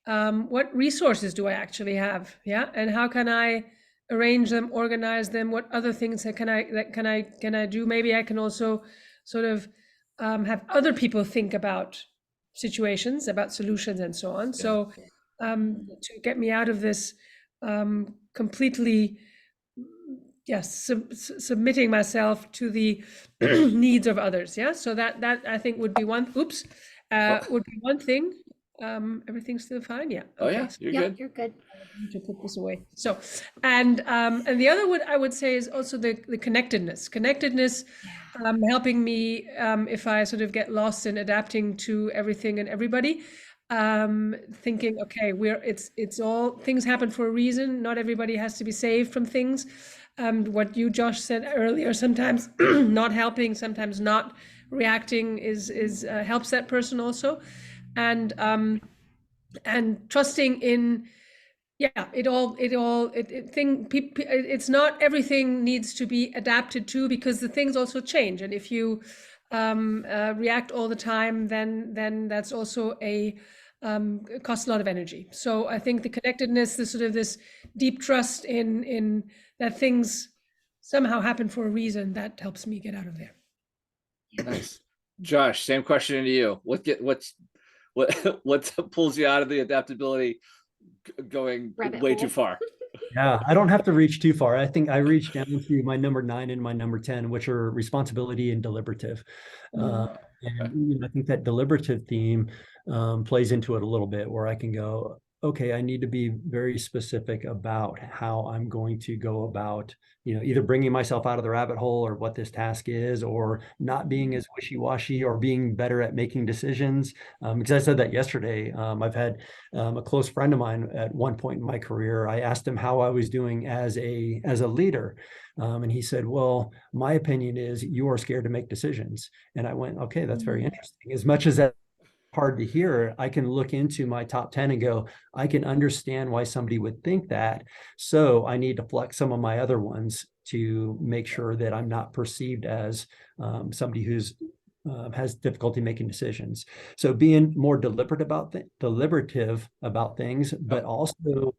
what resources do I actually have? Yeah, and how can I arrange them, organize them? What other things can I do? Maybe I can also sort of have other people think about situations, about solutions, and so on. Yeah. So to get me out of this completely, yes, submitting myself to the needs of others. Yeah, so that I think would be one. Would be one thing. Everything's still fine. Yeah. Okay. Oh yeah, you're good. You're good. I need to put this away. So, and the other one I would say is also the connectedness. Connectedness, helping me if I sort of get lost in adapting to everything and everybody. Thinking, okay, it's all things happen for a reason. Not everybody has to be saved from things. What you, Josh, said earlier, sometimes not helping, sometimes not reacting is helps that person also. And trusting in, it's not everything needs to be adapted to, because the things also change. And if you react all the time, then that's also it costs a lot of energy. So I think the connectedness, this deep trust in that things somehow happen for a reason, that helps me get out of there. Nice. Josh, same question to you. What pulls you out of the adaptability going way too far? Yeah, I don't have to reach too far. I think I reached down to my number 9 and my number 10, which are responsibility and deliberative. And I think that deliberative theme plays into it a little bit, where I can go, okay, I need to be very specific about how I'm going to go about, either bringing myself out of the rabbit hole or what this task is, or not being as wishy-washy, or being better at making decisions. Because I said that yesterday. I've had a close friend of mine at one point in my career. I asked him how I was doing as a leader. And he said, well, my opinion is you are scared to make decisions. And I went, okay, that's very interesting. As much as that hard to hear, I can look into my top 10 and go, I can understand why somebody would think that. So I need to flex some of my other ones to make sure that I'm not perceived as somebody who's has difficulty making decisions. So being more deliberative about things, but also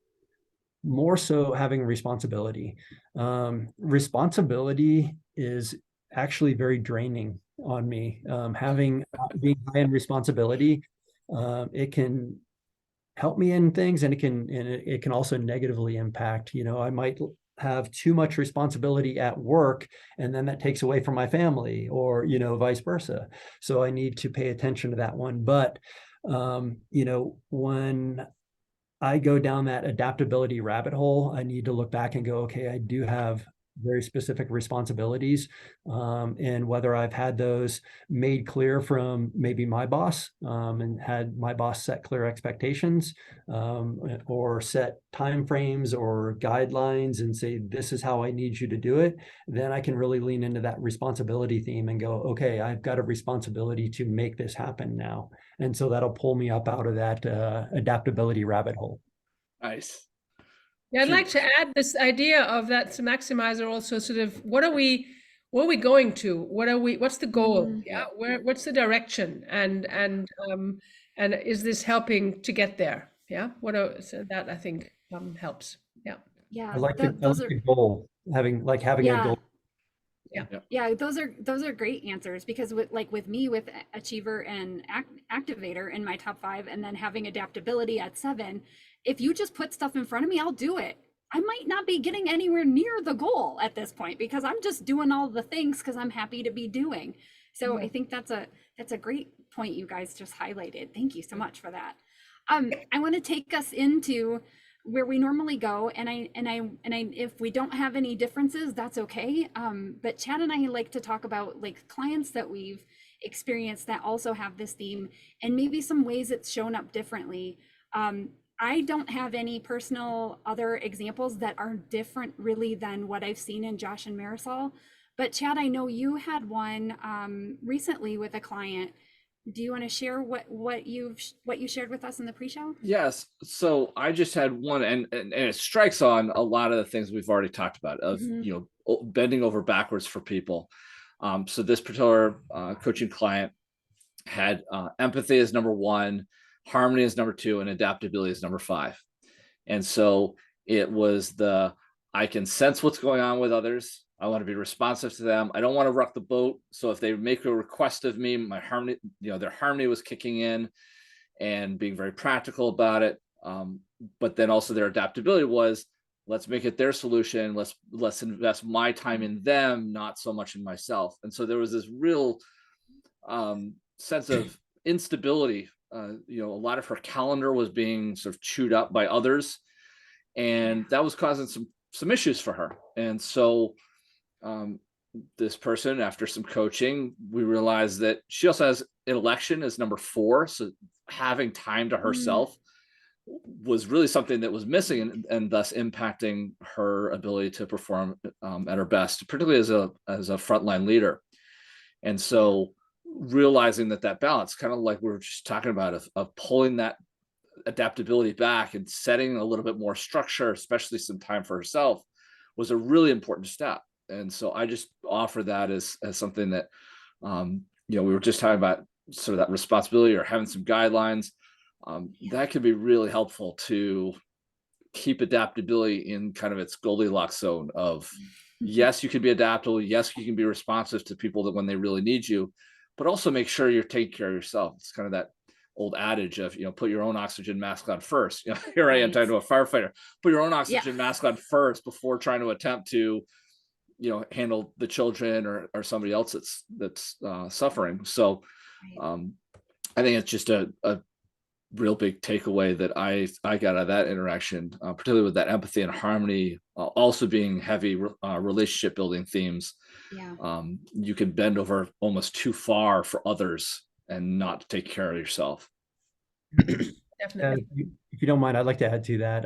more so having responsibility. Responsibility is actually very draining on me. Being high in responsibility, it can help me in things, and it can also negatively impact. I might have too much responsibility at work, and then that takes away from my family, or vice versa. So I need to pay attention to that one. But You know, when I go down that adaptability rabbit hole, I need to look back and go, okay, I do have very specific responsibilities, and whether I've had those made clear from maybe my boss, and had my boss set clear expectations, or set timeframes or guidelines and say, this is how I need you to do it, then I can really lean into that responsibility theme and go, okay, I've got a responsibility to make this happen now. And so that'll pull me up out of that adaptability rabbit hole. Nice. Yeah, I'd like to add this idea of that maximizer also sort of what are we going to? What's the goal? Yeah, what's the direction? And is this helping to get there? Yeah. So that I think helps. Yeah. Yeah. I like those the goal, having a goal. Yeah, those are great answers, because with me with achiever and activator in my top 5, and then having adaptability at 7, if you just put stuff in front of me, I'll do it. I might not be getting anywhere near the goal at this point, because I'm just doing all the things because I'm happy to be doing. So I think that's a great point you guys just highlighted. Thank you so much for that. I want to take us into where we normally go, and I if we don't have any differences, that's okay. But Chad and I like to talk about like clients that we've experienced that also have this theme, and maybe some ways it's shown up differently. I don't have any personal other examples that are different really than what I've seen in Josh and Marisol. But Chad, I know you had one recently with a client. Do you want to share what you shared with us in the pre-show? Yes. So I just had one, and it strikes on a lot of the things we've already talked about of, you know, bending over backwards for people. So this particular coaching client had empathy as number 1, harmony is number 2, and adaptability is number 5. And so it was I can sense what's going on with others. I want to be responsive to them. I don't want to rock the boat. So if they make a request of me, my harmony, you know, their harmony was kicking in and being very practical about it. But then also their adaptability was, let's make it their solution. Let's invest my time in them, not so much in myself. And so there was this real sense of instability. You know, a lot of her calendar was being sort of chewed up by others, and that was causing some issues for her. And so this person, after some coaching, we realized that she also has an election as number 4. So having time to herself was really something that was missing, and thus impacting her ability to perform at her best, particularly as a frontline leader. And so realizing that balance, kind of like we were just talking about, of pulling that adaptability back and setting a little bit more structure, especially some time for herself, was a really important step. And so I just offer that as something that, you know, we were just talking about, sort of that responsibility or having some guidelines. That could be really helpful to keep adaptability in kind of its Goldilocks zone of, yes, you can be adaptable. Yes, you can be responsive to people that when they really need you, but also make sure you're taking care of yourself. It's kind of that old adage of, you know, put your own oxygen mask on first. You know, here I am talking to a firefighter, put your own oxygen mask on first before trying to attempt to, you know, handle the children or somebody else that's suffering. So I think it's just a real big takeaway that I got out of that interaction, particularly with that empathy and harmony, also being heavy relationship building themes. You can bend over almost too far for others and not take care of yourself. Definitely. If you don't mind, I'd like to add to that,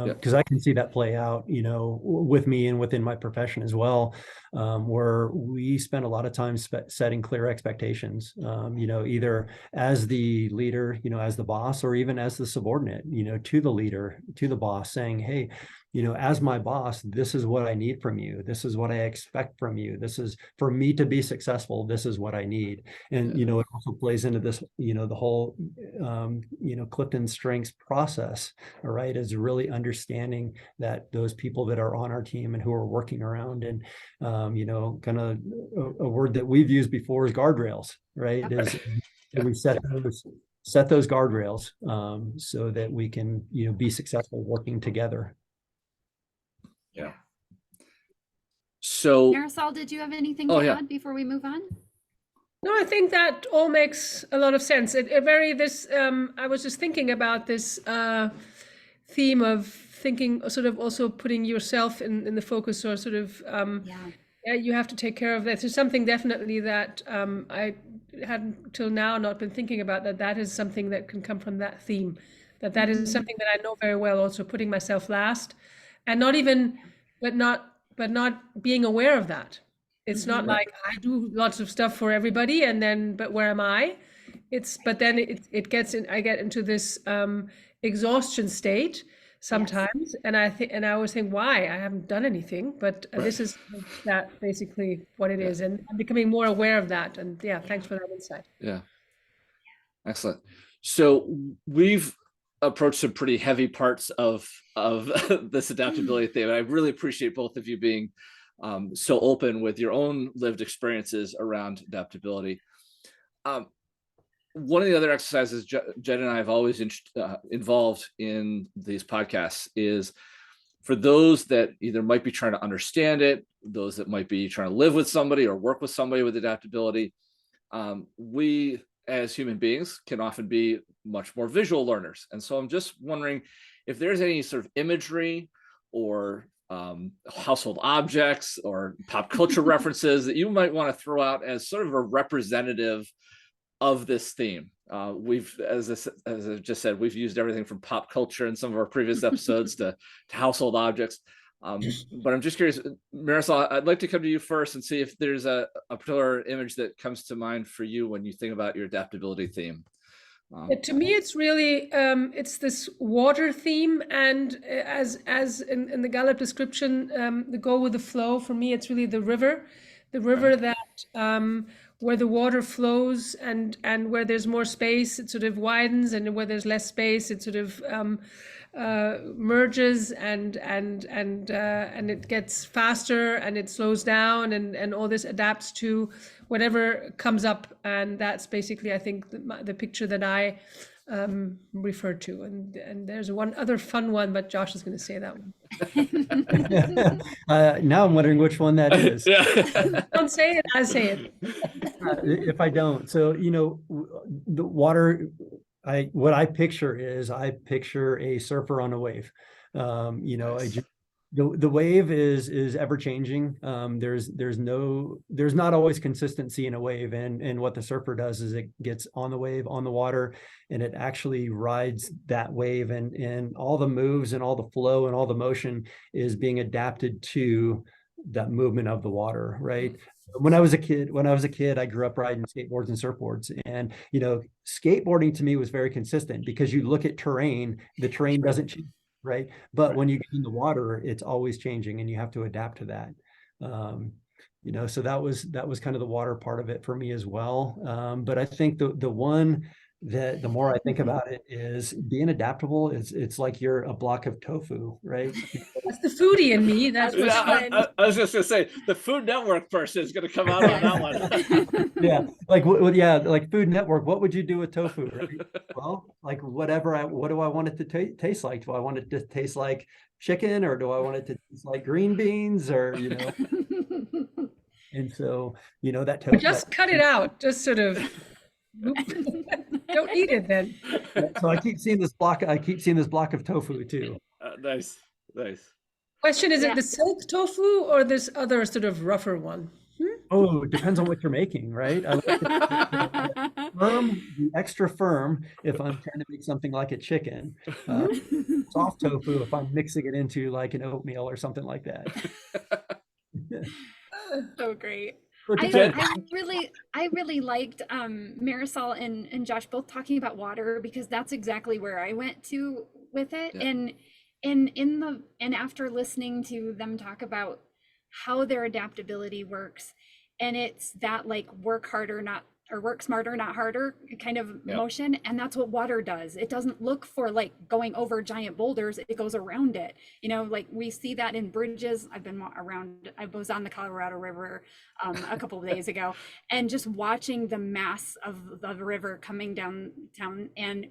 because I can see that play out, you know, with me and within my profession as well, where we spend a lot of time setting clear expectations, you know, either as the leader, you know, as the boss, or even as the subordinate, you know, to the leader, to the boss, saying, hey, you know, as my boss, this is what I need from you. This is what I expect from you. This is, for me to be successful, this is what I need. And, you know, it also plays into this, you know, the whole, you know, CliftonStrengths process, all right, is really understanding that those people that are on our team and who are working around, and, you know, kind of a word that we've used before is guardrails, right? Is we set those guardrails so that we can, you know, be successful working together. Yeah. So Marisol, did you have anything to add before we move on? No, I think that all makes a lot of sense. I was just thinking about this theme of thinking, sort of also putting yourself in the focus, or sort of, Yeah. yeah, you have to take care of this. There's something definitely that I hadn't till now not been thinking about, that is something that can come from that theme, that is something that I know very well, also putting myself last, and not even, but not being aware of that. It's not Right. like I do lots of stuff for everybody and then, but where am I? But then it gets in, I get into this exhaustion state sometimes, and I always think, why? I haven't done anything, but this is that basically what it Yeah. is, and I'm becoming more aware of that. And yeah, thanks for that insight. Yeah. Excellent. So we've approached some pretty heavy parts of this adaptability theme, and I really appreciate both of you being so open with your own lived experiences around adaptability. One of the other exercises Jen and I have always involved in these podcasts is for those that either might be trying to understand it, those that might be trying to live with somebody or work with somebody with adaptability. We as human beings can often be much more visual learners. And so I'm just wondering if there's any sort of imagery or household objects or pop culture references that you might want to throw out as sort of a representative of this theme. We've, as I just said, we've used everything from pop culture in some of our previous episodes to household objects. But I'm just curious, Marisol, I'd like to come to you first and see if there's a particular image that comes to mind for you when you think about your adaptability theme. To me, it's really it's this water theme, and as in the Gallup description, the go with the flow. For me, it's really the river that where the water flows, and where there's more space, it sort of widens, and where there's less space, it sort of merges, and it gets faster, and it slows down, and all this adapts to whatever comes up. And that's basically, I think, the picture that I referred to. And there's one other fun one, but Josh is going to say that one. Now I'm wondering which one that is. Don't say it, I say it. If I don't. So, the water, what I picture is I picture a surfer on a wave. Nice. The wave is ever changing. There's not always consistency in a wave, and what the surfer does is it gets on the wave, on the water, and it actually rides that wave, and all the moves and all the flow and all the motion is being adapted to that movement of the water, right? When I was a kid, I grew up riding skateboards and surfboards, and skateboarding to me was very consistent because you look at terrain, the terrain doesn't change. Right. But when you get in the water, it's always changing, and you have to adapt to that. So that was kind of the water part of it for me as well. But I think the one that the more I think about it is being adaptable. It's like you're a block of tofu, right? That's the foodie in me. That's what's fun. I was just gonna say the Food Network person is gonna come out on that one. Yeah, like Food Network. What would you do with tofu? Right? Well, like what do I want it to taste like? Do I want it to taste like chicken, or do I want it to taste like green beans, or And so that tofu. Just cut it out. Just sort of. Don't eat it then. So I keep seeing this block of tofu too. Nice. Question, is it the silk tofu or this other sort of rougher one? Oh, it depends on what you're making, right? I like the extra firm if I'm trying to make something like a chicken. Soft tofu if I'm mixing it into like an oatmeal or something like that. So great. So I really liked Marisol and Josh both talking about water, because that's exactly where I went to with it. Yeah. And after listening to them talk about how their adaptability works, and it's that like work smarter, not harder kind of motion. And that's what water does. It doesn't look for like going over giant boulders, it goes around it. Like we see that in bridges. I was on the Colorado River a couple of days ago, and just watching the mass of the river coming downtown and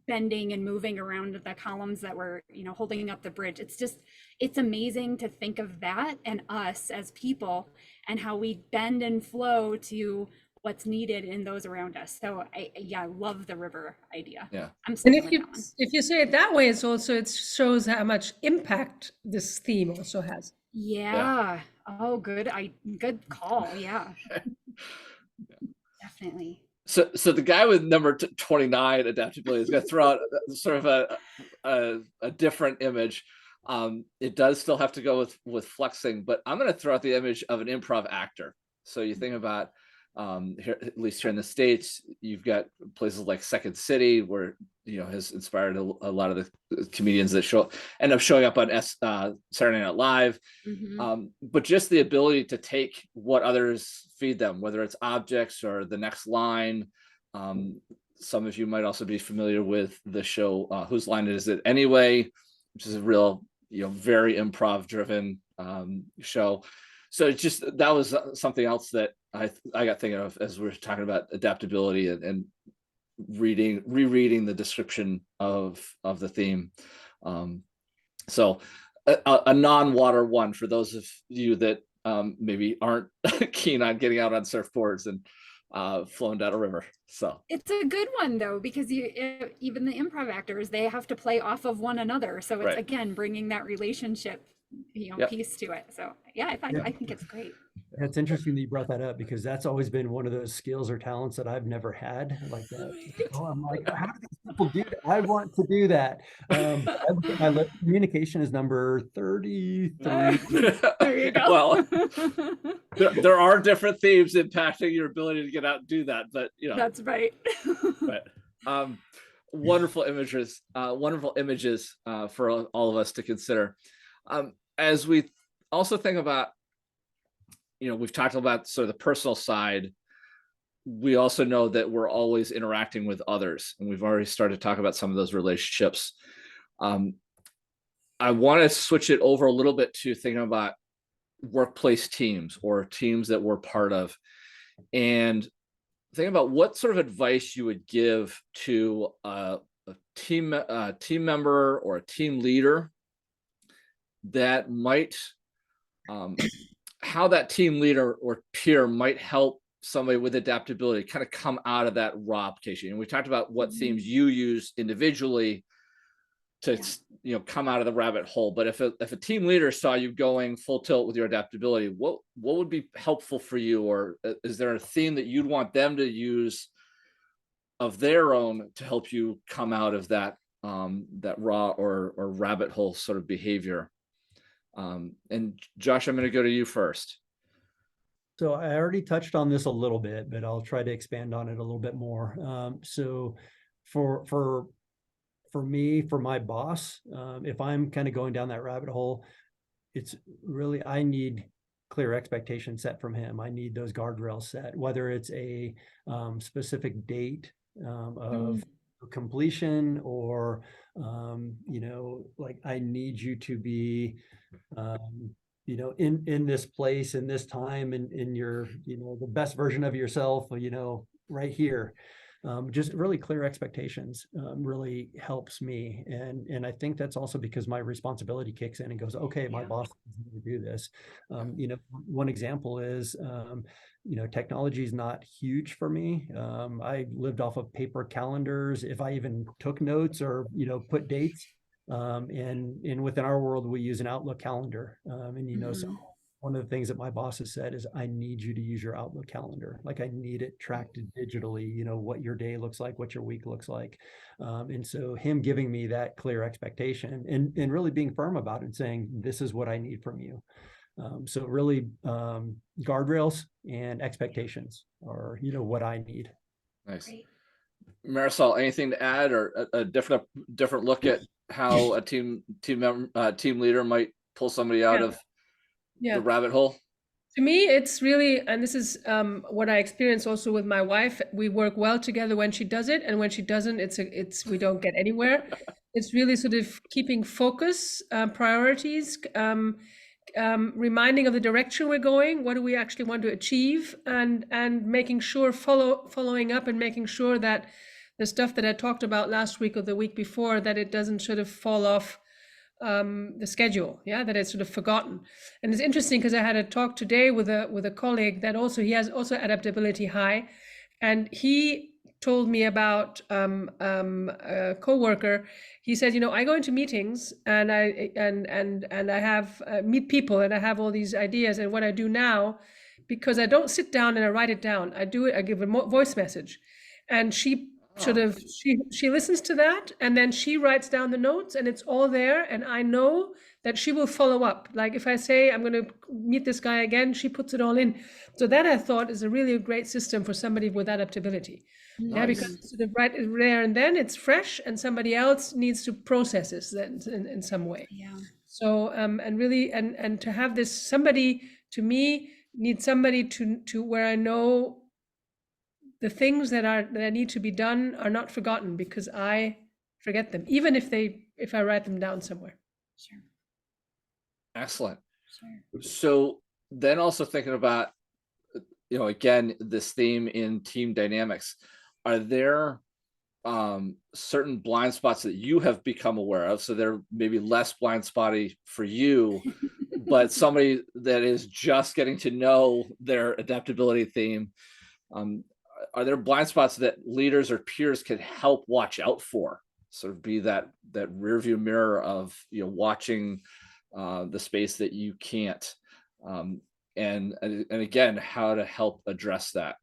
bending and moving around the columns that were holding up the bridge. It's amazing to think of that and us as people, and how we bend and flow to what's needed in those around us. So I love the river idea. Yeah. I'm And sticking with that one. if you say it that way, it shows how much impact this theme also has. Yeah. Oh, good call. Yeah, definitely. So the guy with number 29 adaptability is going to throw out sort of a different image. It does still have to go with flexing, but I'm going to throw out the image of an improv actor. So you think about here, at least here in the States, you've got places like Second City, where has inspired a lot of the comedians that end up showing up on Saturday Night Live. But just the ability to take what others feed them, whether it's objects or the next line. Some of you might also be familiar with the show Whose Line Is It Anyway, which is a real very improv driven show. So it's just, that was something else that I got thinking of as we were talking about adaptability and rereading the description of the theme. So a non-water one for those of you that maybe aren't keen on getting out on surfboards and flowing down a river. So it's a good one though, because even the improv actors, they have to play off of one another. So it's again bringing that relationship piece to it. So I think it's great. It's interesting that you brought that up, because that's always been one of those skills or talents that I've never had like that. I'm like, how do these people do that? I want to do that. My communication is number 33. There you go. Well, there are different themes impacting your ability to get out and do that, but that's right. But wonderful images for all of us to consider. As we also think about, we've talked about sort of the personal side. We also know that we're always interacting with others, and we've already started to talk about some of those relationships. I want to switch it over a little bit to thinking about workplace teams or teams that we're part of, and think about what sort of advice you would give to a team member or a team leader that might how that team leader or peer might help somebody with adaptability kind of come out of that raw application. And we talked about what themes you use individually to come out of the rabbit hole. But if a team leader saw you going full tilt with your adaptability, what would be helpful for you? Or is there a theme that you'd want them to use of their own to help you come out of that that raw or rabbit hole sort of behavior? And Josh, I'm going to go to you first. So I already touched on this a little bit, but I'll try to expand on it a little bit more. So for me, for my boss, if I'm kind of going down that rabbit hole, it's really, I need clear expectations set from him. I need those guardrails set, whether it's a specific date of completion or, like I need you to be, in this place, in this time, and in your, the best version of yourself, right here. Just really clear expectations really helps me. And I think that's also because my responsibility kicks in and goes, okay, my boss is going to do this. One example is, technology is not huge for me. I lived off of paper calendars. If I even took notes or, put dates, and within our world, we use an Outlook calendar. So one of the things that my boss has said is, I need you to use your Outlook calendar. Like I need it tracked digitally, what your day looks like, what your week looks like. And so him giving me that clear expectation and really being firm about it and saying, this is what I need from you. So really guardrails and expectations are, what I need. Nice. Great. Marisol, anything to add, or a different look at how a team leader might pull somebody out of the rabbit hole? To me, it's really, and this is what I experience also with my wife. We work well together when she does it, and when she doesn't, we don't get anywhere. It's really sort of keeping focus, priorities, reminding of the direction we're going. What do we actually want to achieve, and making sure following up and making sure that the stuff that I talked about last week or the week before, that it doesn't sort of fall off the schedule, that it's sort of forgotten. And it's interesting because I had a talk today with a colleague that he has adaptability high, and he told me about a coworker. He said, I go into meetings and I have meet people and I have all these ideas, and what I do now, because I don't sit down and I write it down, I give a voice message, and she she listens to that, and then she writes down the notes, and it's all there, and I know that she will follow up. Like if I say I'm going to meet this guy again, she puts it all in. So that, I thought, is a really great system for somebody with adaptability. Nice. Yeah, because it's sort of right there and then, it's fresh, and somebody else needs to process this then in some way. Yeah. So and really, and to have this, somebody, to me, needs somebody to where I know the things that need to be done are not forgotten, because I forget them, even if I write them down somewhere. Sure. Excellent. Sure. So then also thinking about, again, this theme in team dynamics, are there certain blind spots that you have become aware of? So they're maybe less blind spotty for you, but somebody that is just getting to know their adaptability theme, are there blind spots that leaders or peers can help watch out for? Sort of be that rear view mirror of watching the space that you can't, and again, how to help address that.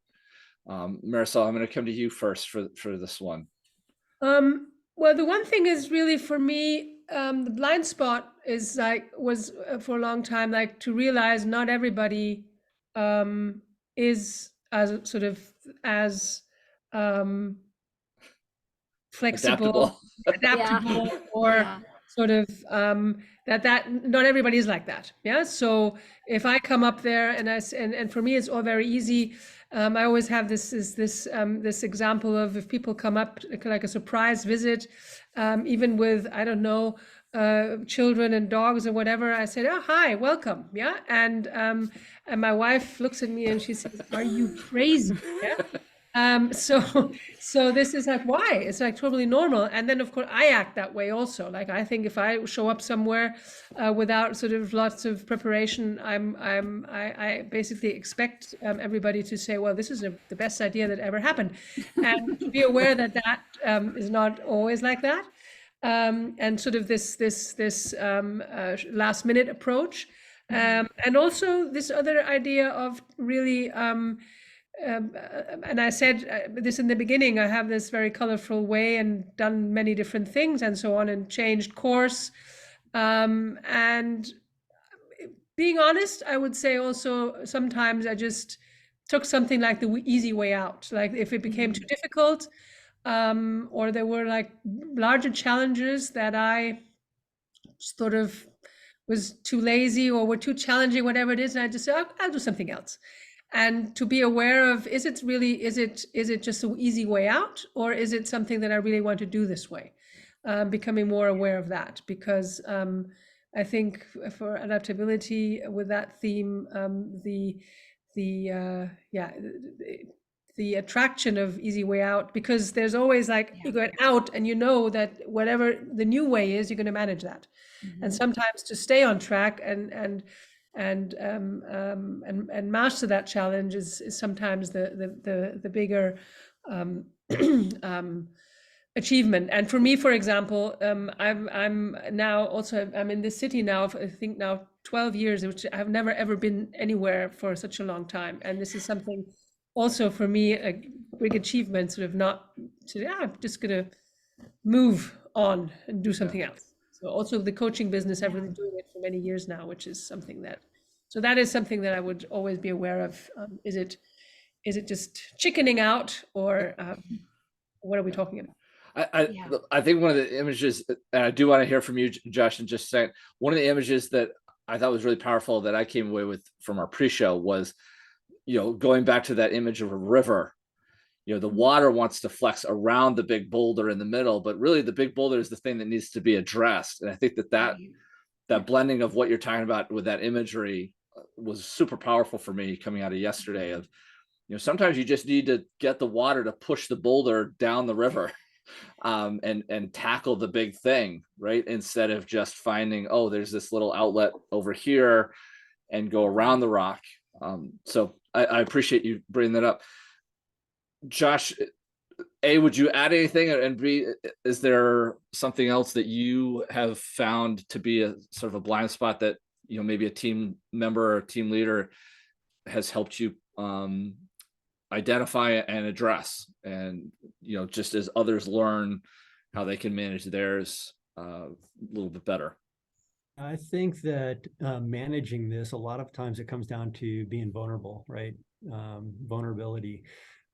Marisol, I'm going to come to you first for this one. Well, the one thing is really for me, the blind spot is was for a long time, to realize not everybody is as flexible, adaptable, or sort of that not everybody is like that. Yeah. So if I come up there and for me it's all very easy. I always have this example of, if people come up like a surprise visit, even with, I don't know, children and dogs or whatever, I said, "Oh, hi, welcome." Yeah. And my wife looks at me and she says, "Are you crazy?" Yeah. So this is why it's totally normal. And then of course I act that way also. I think if I show up somewhere without sort of lots of preparation, I basically expect everybody to say, well, this is the best idea that ever happened, and to be aware that is not always like that. And sort of this last minute approach, and also this other idea of really and I said this in the beginning, I have this very colorful way and done many different things and so on, and changed course. And being honest, I would say also sometimes I just took something like the easy way out. Like if it became too difficult, or there were larger challenges that I sort of was too lazy or were too challenging, whatever it is, and I just say, I'll do something else. And to be aware of, is it just an easy way out, or is it something that I really want to do this way? Becoming more aware of that, because I think for adaptability with that theme, the attraction of easy way out, because there's always you go out and you know that whatever the new way is, you're going to manage that. Mm-hmm. And sometimes to stay on track and master that challenge is sometimes the bigger achievement. And for me, for example, I'm now also, I'm in this city now, I think now 12 years, which I've never ever been anywhere for such a long time. And this is something also for me, a big achievement, sort of not to, I'm just gonna move on and do something else. So also the coaching business, I've been doing it for many years now, which is something that is something that I would always be aware of. Is it just chickening out, or what are we talking about? I think one of the images, and I do want to hear from you, Josh, and just saying, one of the images that I thought was really powerful that I came away with from our pre-show was, going back to that image of a river. The water wants to flex around the big boulder in the middle, but really the big boulder is the thing that needs to be addressed. And I think that blending of what you're talking about with that imagery was super powerful for me coming out of yesterday. Of, sometimes you just need to get the water to push the boulder down the river. and tackle the big thing, right? Instead of just finding, oh, there's this little outlet over here and go around the rock. So I appreciate you bringing that up. Josh, A, would you add anything? And B, is there something else that you have found to be a sort of a blind spot that, you know, maybe a team member or team leader has helped you identify and address? And, you know, just as others learn how they can manage theirs a little bit better. I think that managing this, a lot of times it comes down to being vulnerable, right? Vulnerability.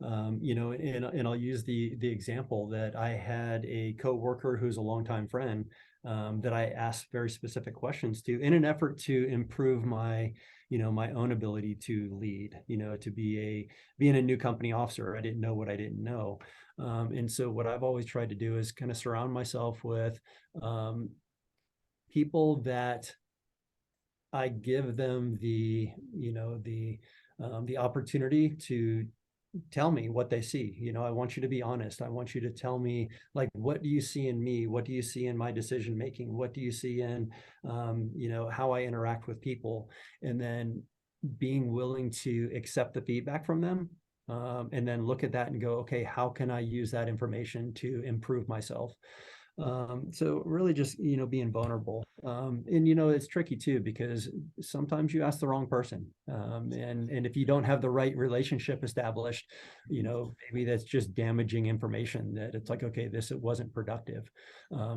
You know, and I'll use the example that I had a coworker who's a longtime friend that I asked very specific questions to in an effort to improve my, you know, my own ability to lead, you know, to being a new company officer. I didn't know what I didn't know. And so what I've always tried to do is kind of surround myself with people that I give them the, you know, the opportunity to tell me what they see. You know, I want you to be honest. I want you to tell me, like, what do you see in me? What do you see in my decision making? What do you see in, you know, how I interact with people? And then being willing to accept the feedback from them, and then look at that and go, okay, how can I use that information to improve myself? So really just, you know, being vulnerable. And, you know, it's tricky too, because sometimes you ask the wrong person. And if you don't have the right relationship established, you know, maybe that's just damaging information that it's like, okay, it wasn't productive.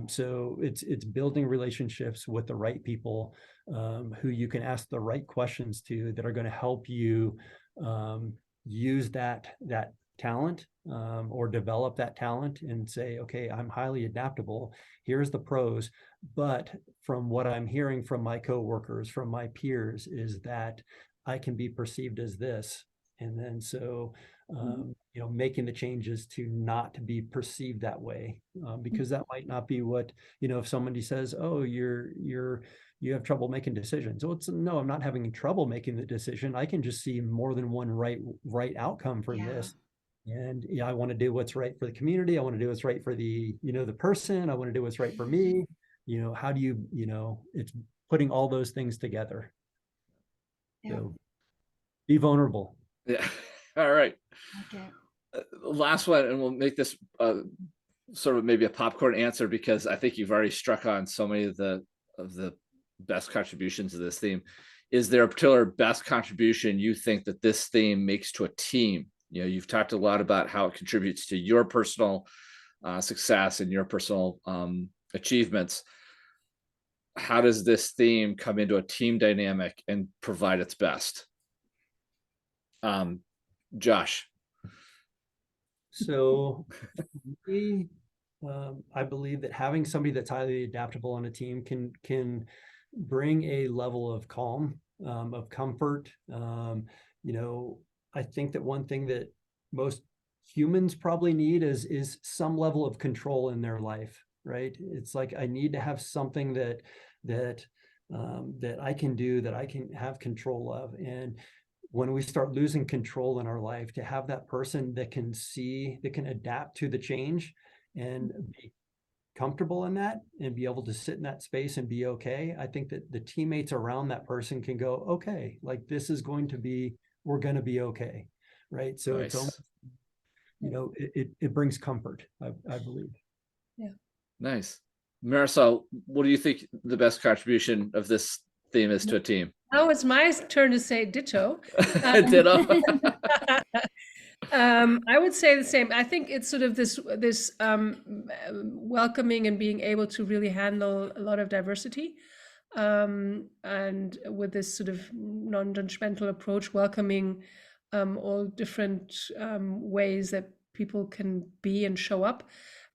So it's building relationships with the right people, who you can ask the right questions to that are going to help you use that talent, or develop that talent and say, okay, I'm highly adaptable. Here's the pros. But from what I'm hearing from my coworkers, from my peers, is that I can be perceived as this. And then so, you know, making the changes to not be perceived that way, because that might not be what, you know, if somebody says, oh, you have trouble making decisions. Well, no, I'm not having trouble making the decision. I can just see more than one right outcome from this. And yeah, I want to do what's right for the community. I want to do what's right for the, you know, the person. I want to do what's right for me. You know, how do you, you know, it's putting all those things together. Yeah. So be vulnerable. Yeah. All right. Okay. Last one, and we'll make this sort of maybe a popcorn answer, because I think you've already struck on so many of the best contributions to this theme. Is there a particular best contribution you think that this theme makes to a team? You know, you've talked a lot about how it contributes to your personal success and your personal achievements. How does this theme come into a team dynamic and provide its best? Josh. So I believe that having somebody that's highly adaptable on a team can bring a level of calm, of comfort. You know, I think that one thing that most humans probably need is some level of control in their life, right? It's like, I need to have something that I can do, that I can have control of. And when we start losing control in our life, to have that person that can adapt to the change and be comfortable in that and be able to sit in that space and be okay. I think that the teammates around that person can go, okay, like we're going to be okay. Right. So Nice. It's almost, you know, it brings comfort, I believe. Yeah. Nice. Marisol, what do you think the best contribution of this theme is to a team? Now it's my turn to say ditto. Ditto. I would say the same. I think it's sort of this welcoming and being able to really handle a lot of diversity, and with this sort of non-judgmental approach, welcoming all different ways that people can be and show up,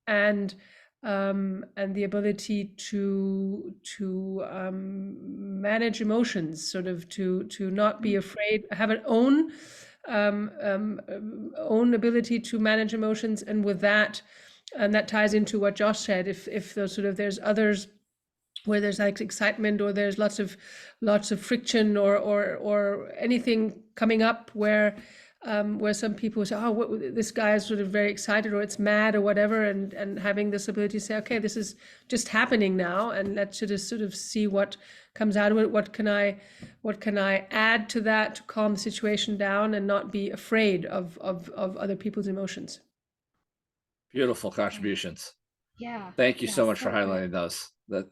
and the ability to manage emotions, sort of to not be afraid, have an own ability to manage emotions. And with that, and that ties into what Josh said, if there's others where there's like excitement, or there's lots of friction, or anything coming up where where some people say, oh, this guy is sort of very excited, or it's mad, or whatever, and having this ability to say, okay, this is just happening now, and let's just sort of see what comes out of it. What can I add to that to calm the situation down and not be afraid of other people's emotions? Beautiful contributions. Yeah. Thank you Yeah, so much for so good. highlighting those. That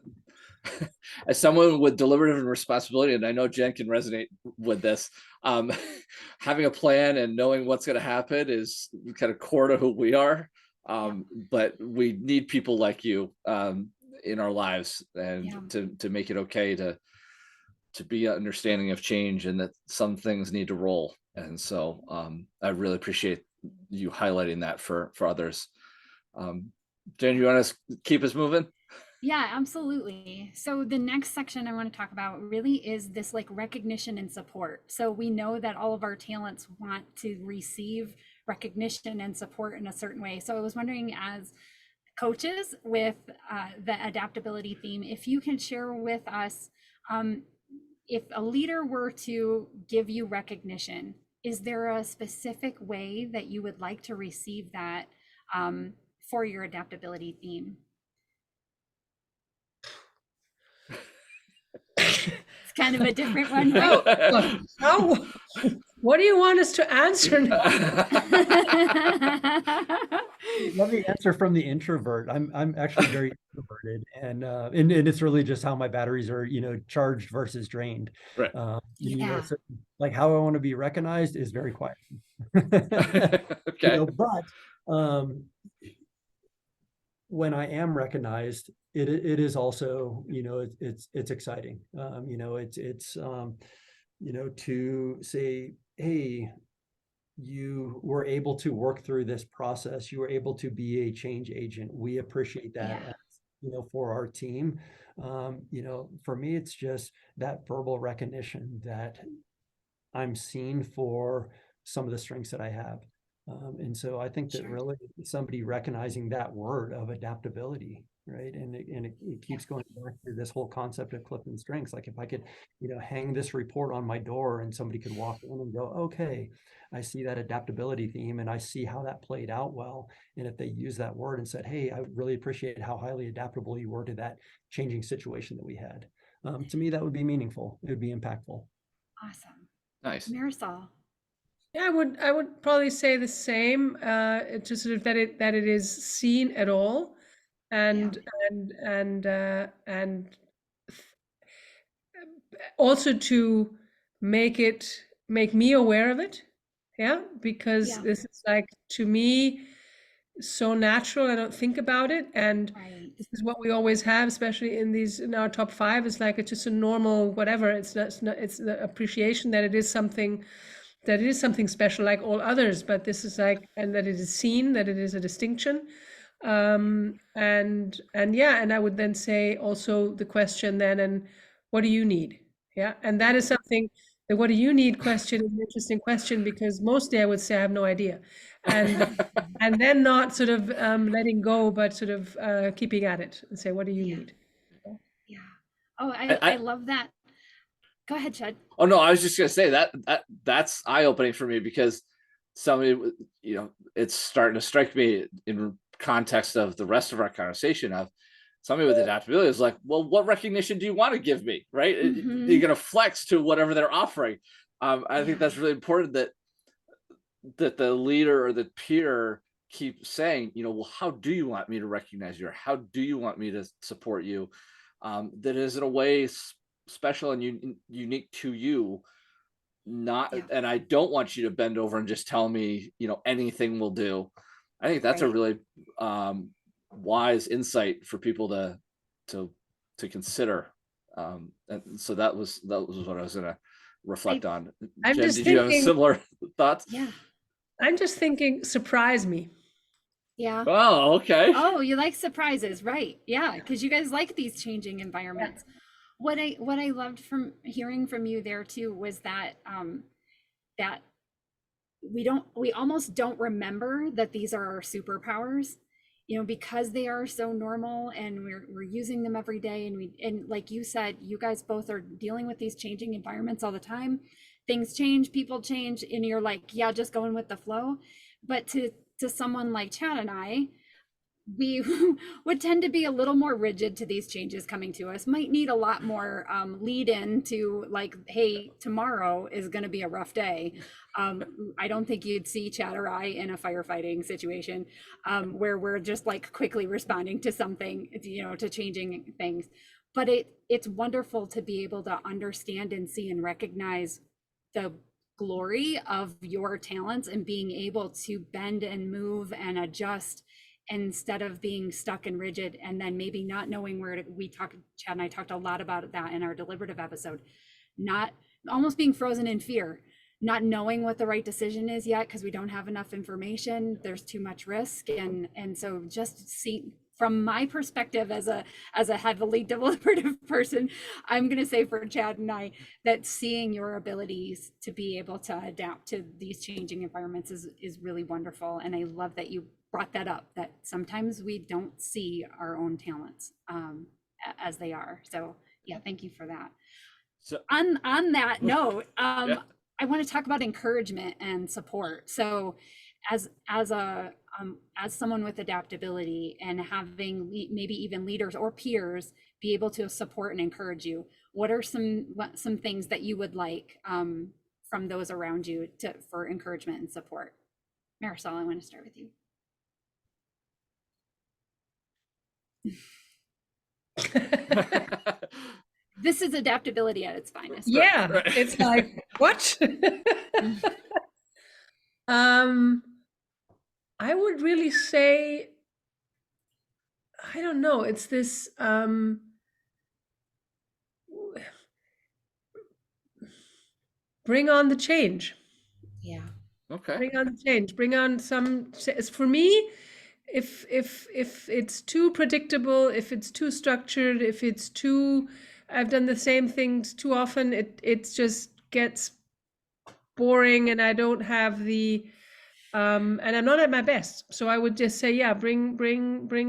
as someone with deliberative and responsibility, and I know Jen can resonate with this, having a plan and knowing what's going to happen is kind of core to who we are. But we need people like you in our lives, and to make it okay to be understanding of change, and that some things need to roll. And so I really appreciate you highlighting that for others. Jen, you want to keep us moving? Yeah, absolutely. So the next section I want to talk about really is this like recognition and support. So we know that all of our talents want to receive recognition and support in a certain way. So I was wondering, as coaches with the adaptability theme, if you can share with us, if a leader were to give you recognition, is there a specific way that you would like to receive that for your adaptability theme? It's kind of a different one, right? Oh, what do you want us to answer now? Let me answer from the introvert. I'm actually very introverted, and it's really just how my batteries are, charged versus drained. Right. So, like, how I want to be recognized is very quiet. Okay. But when I am recognized, it is also, it's exciting. To say, hey, you were able to work through this process. You were able to be a change agent. We appreciate that, for our team. For me, it's just that verbal recognition that I'm seen for some of the strengths that I have. And so I think that really somebody recognizing that word of adaptability, right? And it keeps going back to this whole concept of CliftonStrengths. Like, if I could, hang this report on my door and somebody could walk in and go, okay, I see that adaptability theme and I see how that played out well. And if they use that word and said, hey, I really appreciate how highly adaptable you were to that changing situation that we had. To me, that would be meaningful. It would be impactful. Awesome. Nice. Marisol. Yeah, I would probably say the same. Just sort of that it is seen at all, and also to make me aware of it. Yeah, because this is, like, to me, so natural. I don't think about it, and this is what we always have, especially in our top 5. It's like, it's just a normal whatever. It's the appreciation that it is something special like all others, but this is like, and that it is seen, that it is a distinction. And I would then say also the question then, and what do you need? Yeah, and that is something, the what do you need question is an interesting question, because mostly I would say I have no idea, and and then not sort of letting go, but sort of keeping at it and say, what do you need? Yeah. Oh, I love that. Go ahead, Chad. Oh no, I was just gonna say that's eye-opening for me, because somebody, it's starting to strike me in context of the rest of our conversation of somebody with adaptability is like, well, what recognition do you want to give me? Right? You're gonna flex to whatever they're offering. I think that's really important, that the leader or the peer keep saying, well, how do you want me to recognize you? Or how do you want me to support you? That is in a way special and unique to you. And I don't want you to bend over and just tell me, anything will do. I think that's a really wise insight for people to consider. And so that was what I was gonna reflect on. I'm Jen, just did you have thinking, similar thoughts? Yeah. I'm just thinking, surprise me. Yeah. Oh, okay. Oh, you like surprises, right? Yeah, because you guys like these changing environments. What I loved from hearing from you there too was that that we almost don't remember that these are our superpowers, because they are so normal and we're using them every day, and like you said, you guys both are dealing with these changing environments all the time. things change, people change, and you're like, yeah, just going with the flow. But to someone like Chad and I, we would tend to be a little more rigid to these changes coming to us, might need a lot more lead in to like, hey, tomorrow is going to be a rough day. I don't think you'd see Chad or I in a firefighting situation where we're just like quickly responding to something, you know, to changing things. But it's wonderful to be able to understand and see and recognize the glory of your talents and being able to bend and move and adjust instead of being stuck and rigid, and then maybe not knowing where to, Chad and I talked a lot about that in our deliberative episode, not almost being frozen in fear, not knowing what the right decision is yet because we don't have enough information, there's too much risk. And so just see, from my perspective as a heavily deliberative person, I'm going to say for Chad and I that seeing your abilities to be able to adapt to these changing environments is really wonderful. And I love that you brought that up, that sometimes we don't see our own talents as they are. So yeah, thank you for that. So on that note, yeah. I want to talk about encouragement and support. So as someone with adaptability and having maybe even leaders or peers be able to support and encourage you, what are some things that you would like from those around you for encouragement and support? Marisol, I want to start with you. This is adaptability at its finest. Yeah, right. It's like, what? I would really say, I don't know, it's this bring on the change. Yeah. Okay. Bring on the change. Bring on some. For me, if it's too predictable, if it's too structured, if it's too, I've done the same things too often, it just gets boring, and I don't have the and I'm not at my best. So I would just say, yeah, bring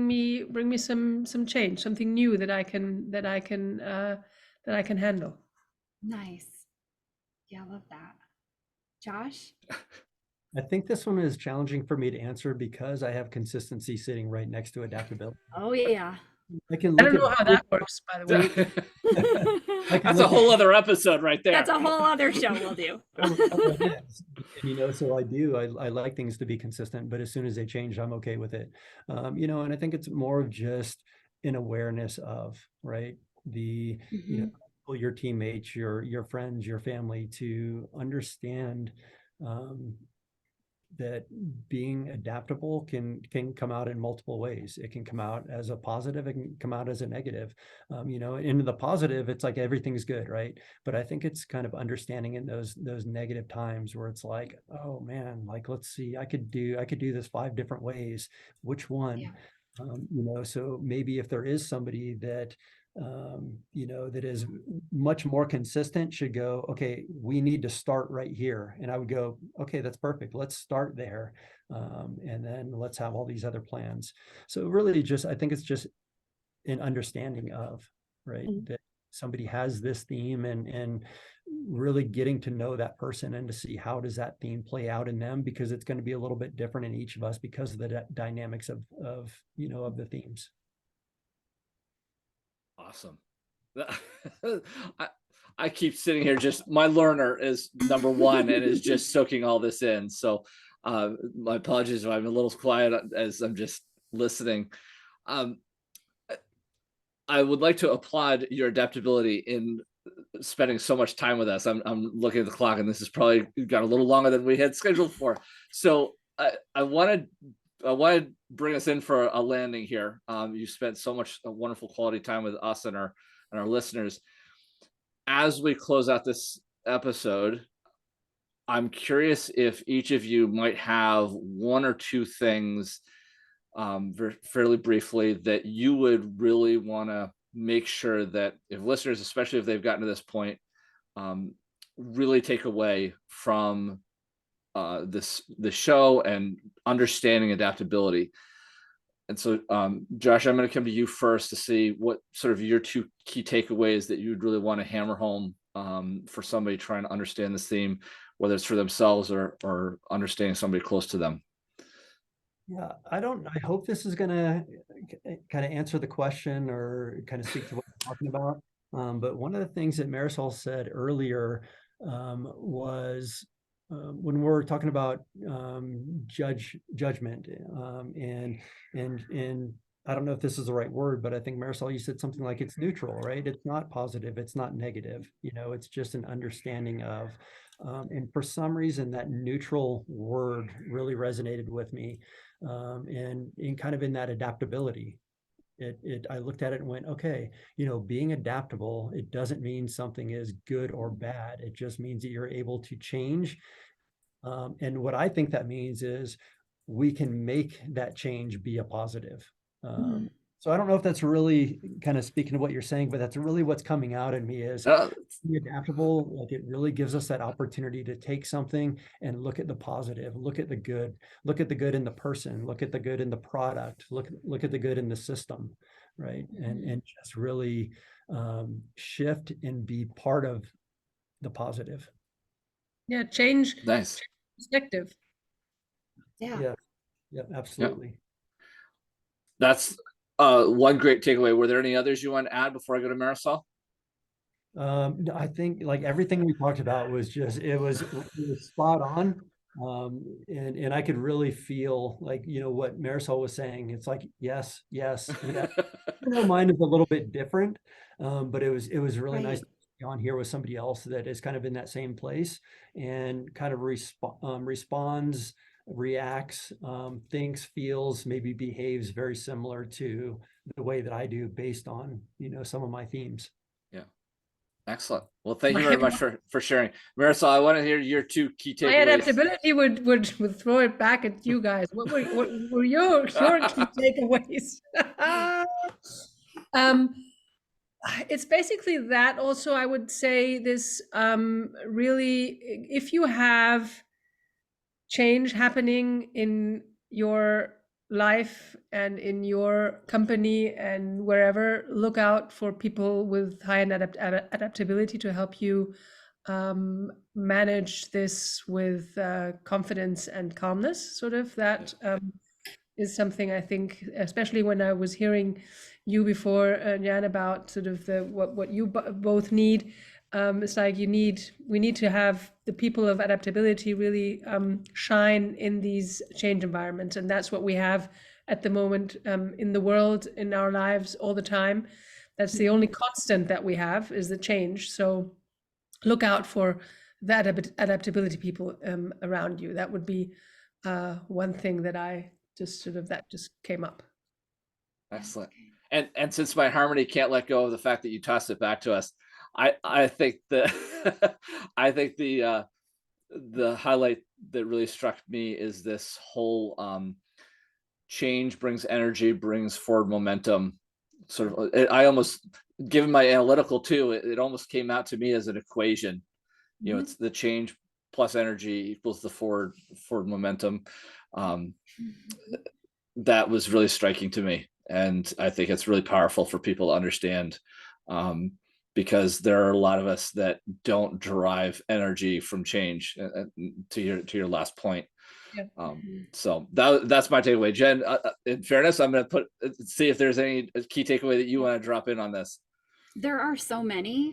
me some change, something new that I can handle. Nice. Yeah, I love that. Josh? I think this one is challenging for me to answer because I have consistency sitting right next to adaptability. Oh yeah. I don't know how that works, by the way. That's a whole other episode right there. That's a whole other show we'll do. You know, so I like things to be consistent, but as soon as they change, I'm okay with it. You know, and I think it's more of just an awareness of, right, the, you know, your teammates, your friends, your family, to understand that being adaptable can come out in multiple ways. It can come out as a positive, it can come out as a negative. You know, in the positive, it's like everything's good, right? But I think it's kind of understanding in those negative times where it's like, oh man, like, let's see, I could do this 5 different ways. Which one? Yeah. You know, so maybe if there is somebody that you know, that is much more consistent, should go, okay, we need to start right here. And I would go, okay, that's perfect. Let's start there. And then let's have all these other plans. So really just, I think it's just an understanding of, right, that somebody has this theme, and really getting to know that person and to see how does that theme play out in them, because it's going to be a little bit different in each of us because of the dynamics of you know, of the themes. Awesome. I keep sitting here, just my learner is number one and is just soaking all this in. So my apologies if I'm a little quiet as I'm just listening. I would like to applaud your adaptability in spending so much time with us. I'm looking at the clock, and this has probably got a little longer than we had scheduled for. So I want to bring us in for a landing here. You spent so much wonderful quality time with us and our listeners. As we close out this episode, I'm curious if each of you might have 1 or 2 things, fairly briefly, that you would really want to make sure that if listeners, especially if they've gotten to this point, really take away from the show and understanding adaptability. And so, Josh, I'm going to come to you first to see what sort of your 2 key takeaways that you'd really want to hammer home for somebody trying to understand this theme, whether it's for themselves or understanding somebody close to them? Yeah, I hope this is gonna kind of answer the question or kind of speak to what we're talking about. But one of the things that Marisol said earlier was when we're talking about judgment and I don't know if this is the right word, but I think Marisol, you said something like it's neutral, right? It's not positive, it's not negative, it's just an understanding of. And for some reason, that neutral word really resonated with me. And kind of in that adaptability, I looked at it and went, okay, being adaptable, it doesn't mean something is good or bad. It just means that you're able to change. And what I think that means is we can make that change be a positive. So I don't know if that's really kind of speaking to what you're saying, but that's really what's coming out in me is be adaptable. Like it really gives us that opportunity to take something and look at the positive, look at the good in the person, look at the good in the product, look at the good in the system, right? And just really shift and be part of the positive. Yeah, change Nice. perspective. Yeah. Yeah, absolutely. That's one great takeaway. Were there any others you want to add before I go to Marisol? No, I think like everything we talked about was just it was spot on. And I could really feel like what Marisol was saying. It's like yes, yes, yes. Mine is a little bit different, but it was really nice Right. to be on here with somebody else that is kind of in that same place and kind of responds, reacts, thinks, feels, maybe behaves very similar to the way that I do based on some of my themes. Yeah. Excellent. Well, thank you very much for sharing. Marisol, I want to hear your two key takeaways. My adaptability would throw it back at you guys. What were your key takeaways? It's basically that. Also, I would say this really, if you have change happening in your life and in your company and wherever, look out for people with high adaptability to help you manage this with confidence and calmness. Sort of that is something I think, especially when I was hearing you before, Jan, about sort of what you both need. It's like we need to have the people of adaptability really shine in these change environments, and that's what we have at the moment in the world, in our lives, all the time. That's the only constant that we have is the change. So look out for the adaptability people around you. That would be one thing that I just came up. Excellent. And since my harmony can't let go of the fact that you tossed it back to us, I think the I think the highlight that really struck me is this whole change brings energy, brings forward momentum. Sort of, I almost, given my analytical too, it almost came out to me as an equation. It's the change plus energy equals the forward momentum. That was really striking to me, and I think it's really powerful for people to understand, because there are a lot of us that don't derive energy from change. To your last point. Yeah. So that's my takeaway. Jen, in fairness, I'm going to see if there's any key takeaway that you want to drop in on this. There are so many.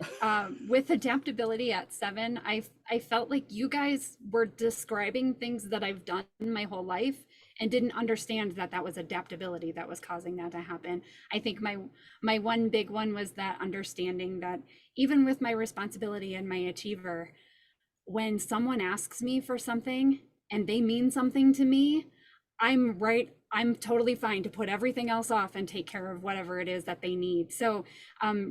With adaptability at 7, I felt like you guys were describing things that I've done my whole life and didn't understand that was adaptability that was causing that to happen. I think my one big one was that understanding that even with my responsibility and my achiever, when someone asks me for something and they mean something to me, I'm totally fine to put everything else off and take care of whatever it is that they need. So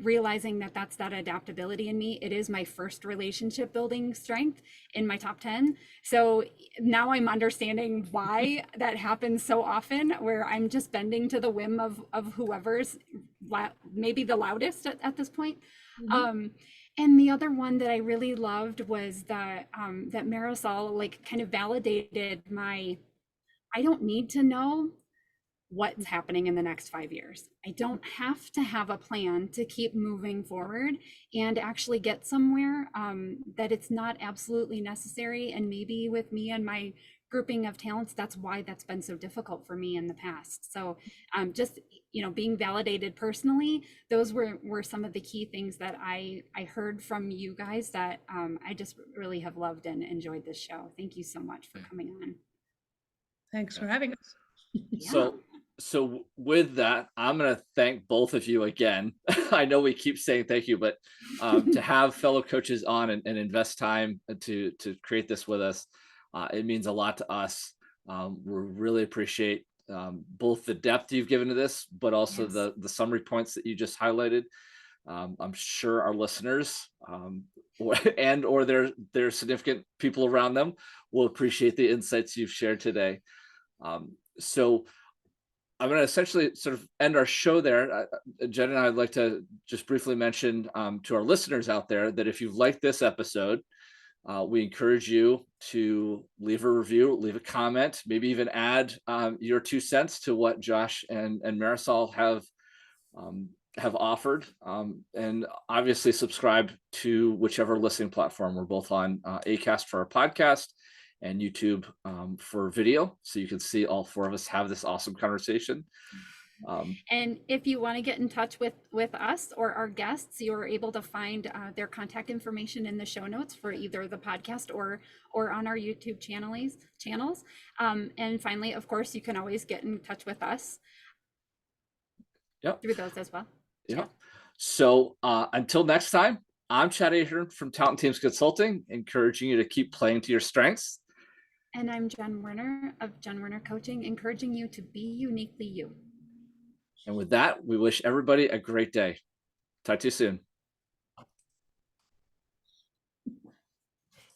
realizing that's that adaptability in me. It is my first relationship building strength in my top 10. So now I'm understanding why that happens so often, where I'm just bending to the whim of whoever's maybe the loudest at this point. And the other one that I really loved was that Marisol kind of validated my, I don't need to know what's happening in the next 5 years. I don't have to have a plan to keep moving forward and actually get somewhere, that it's not absolutely necessary. And maybe with me and my grouping of talents, that's why that's been so difficult for me in the past. So just, being validated personally, those were some of the key things that I heard from you guys that I just really have loved and enjoyed this show. Thank you so much for coming on. Thanks for having us. Yeah. So with that, I'm going to thank both of you again. I know we keep saying thank you, but to have fellow coaches on and invest time to create this with us, it means a lot to us. We really appreciate both the depth you've given to this, but also Yes. the summary points that you just highlighted. I'm sure our listeners or their significant people around them will appreciate the insights you've shared today. So I'm going to essentially sort of end our show there. Jen and I would like to just briefly mention to our listeners out there that if you've liked this episode, we encourage you to leave a review, leave a comment, maybe even add your 2 cents to what Josh and Marisol have offered, and obviously subscribe to whichever listening platform. We're both on Acast for our podcast and YouTube for video, so you can see all 4 of us have this awesome conversation. And if you want to get in touch with us or our guests, you're able to find their contact information in the show notes for either the podcast or on our YouTube channels. And finally, of course, you can always get in touch with us through those as well. Yeah. So until next time, I'm Chad Ahern from Talent Teams Consulting, encouraging you to keep playing to your strengths. And I'm Jen Werner of Jen Werner Coaching, encouraging you to be uniquely you. And with that, we wish everybody a great day. Talk to you soon.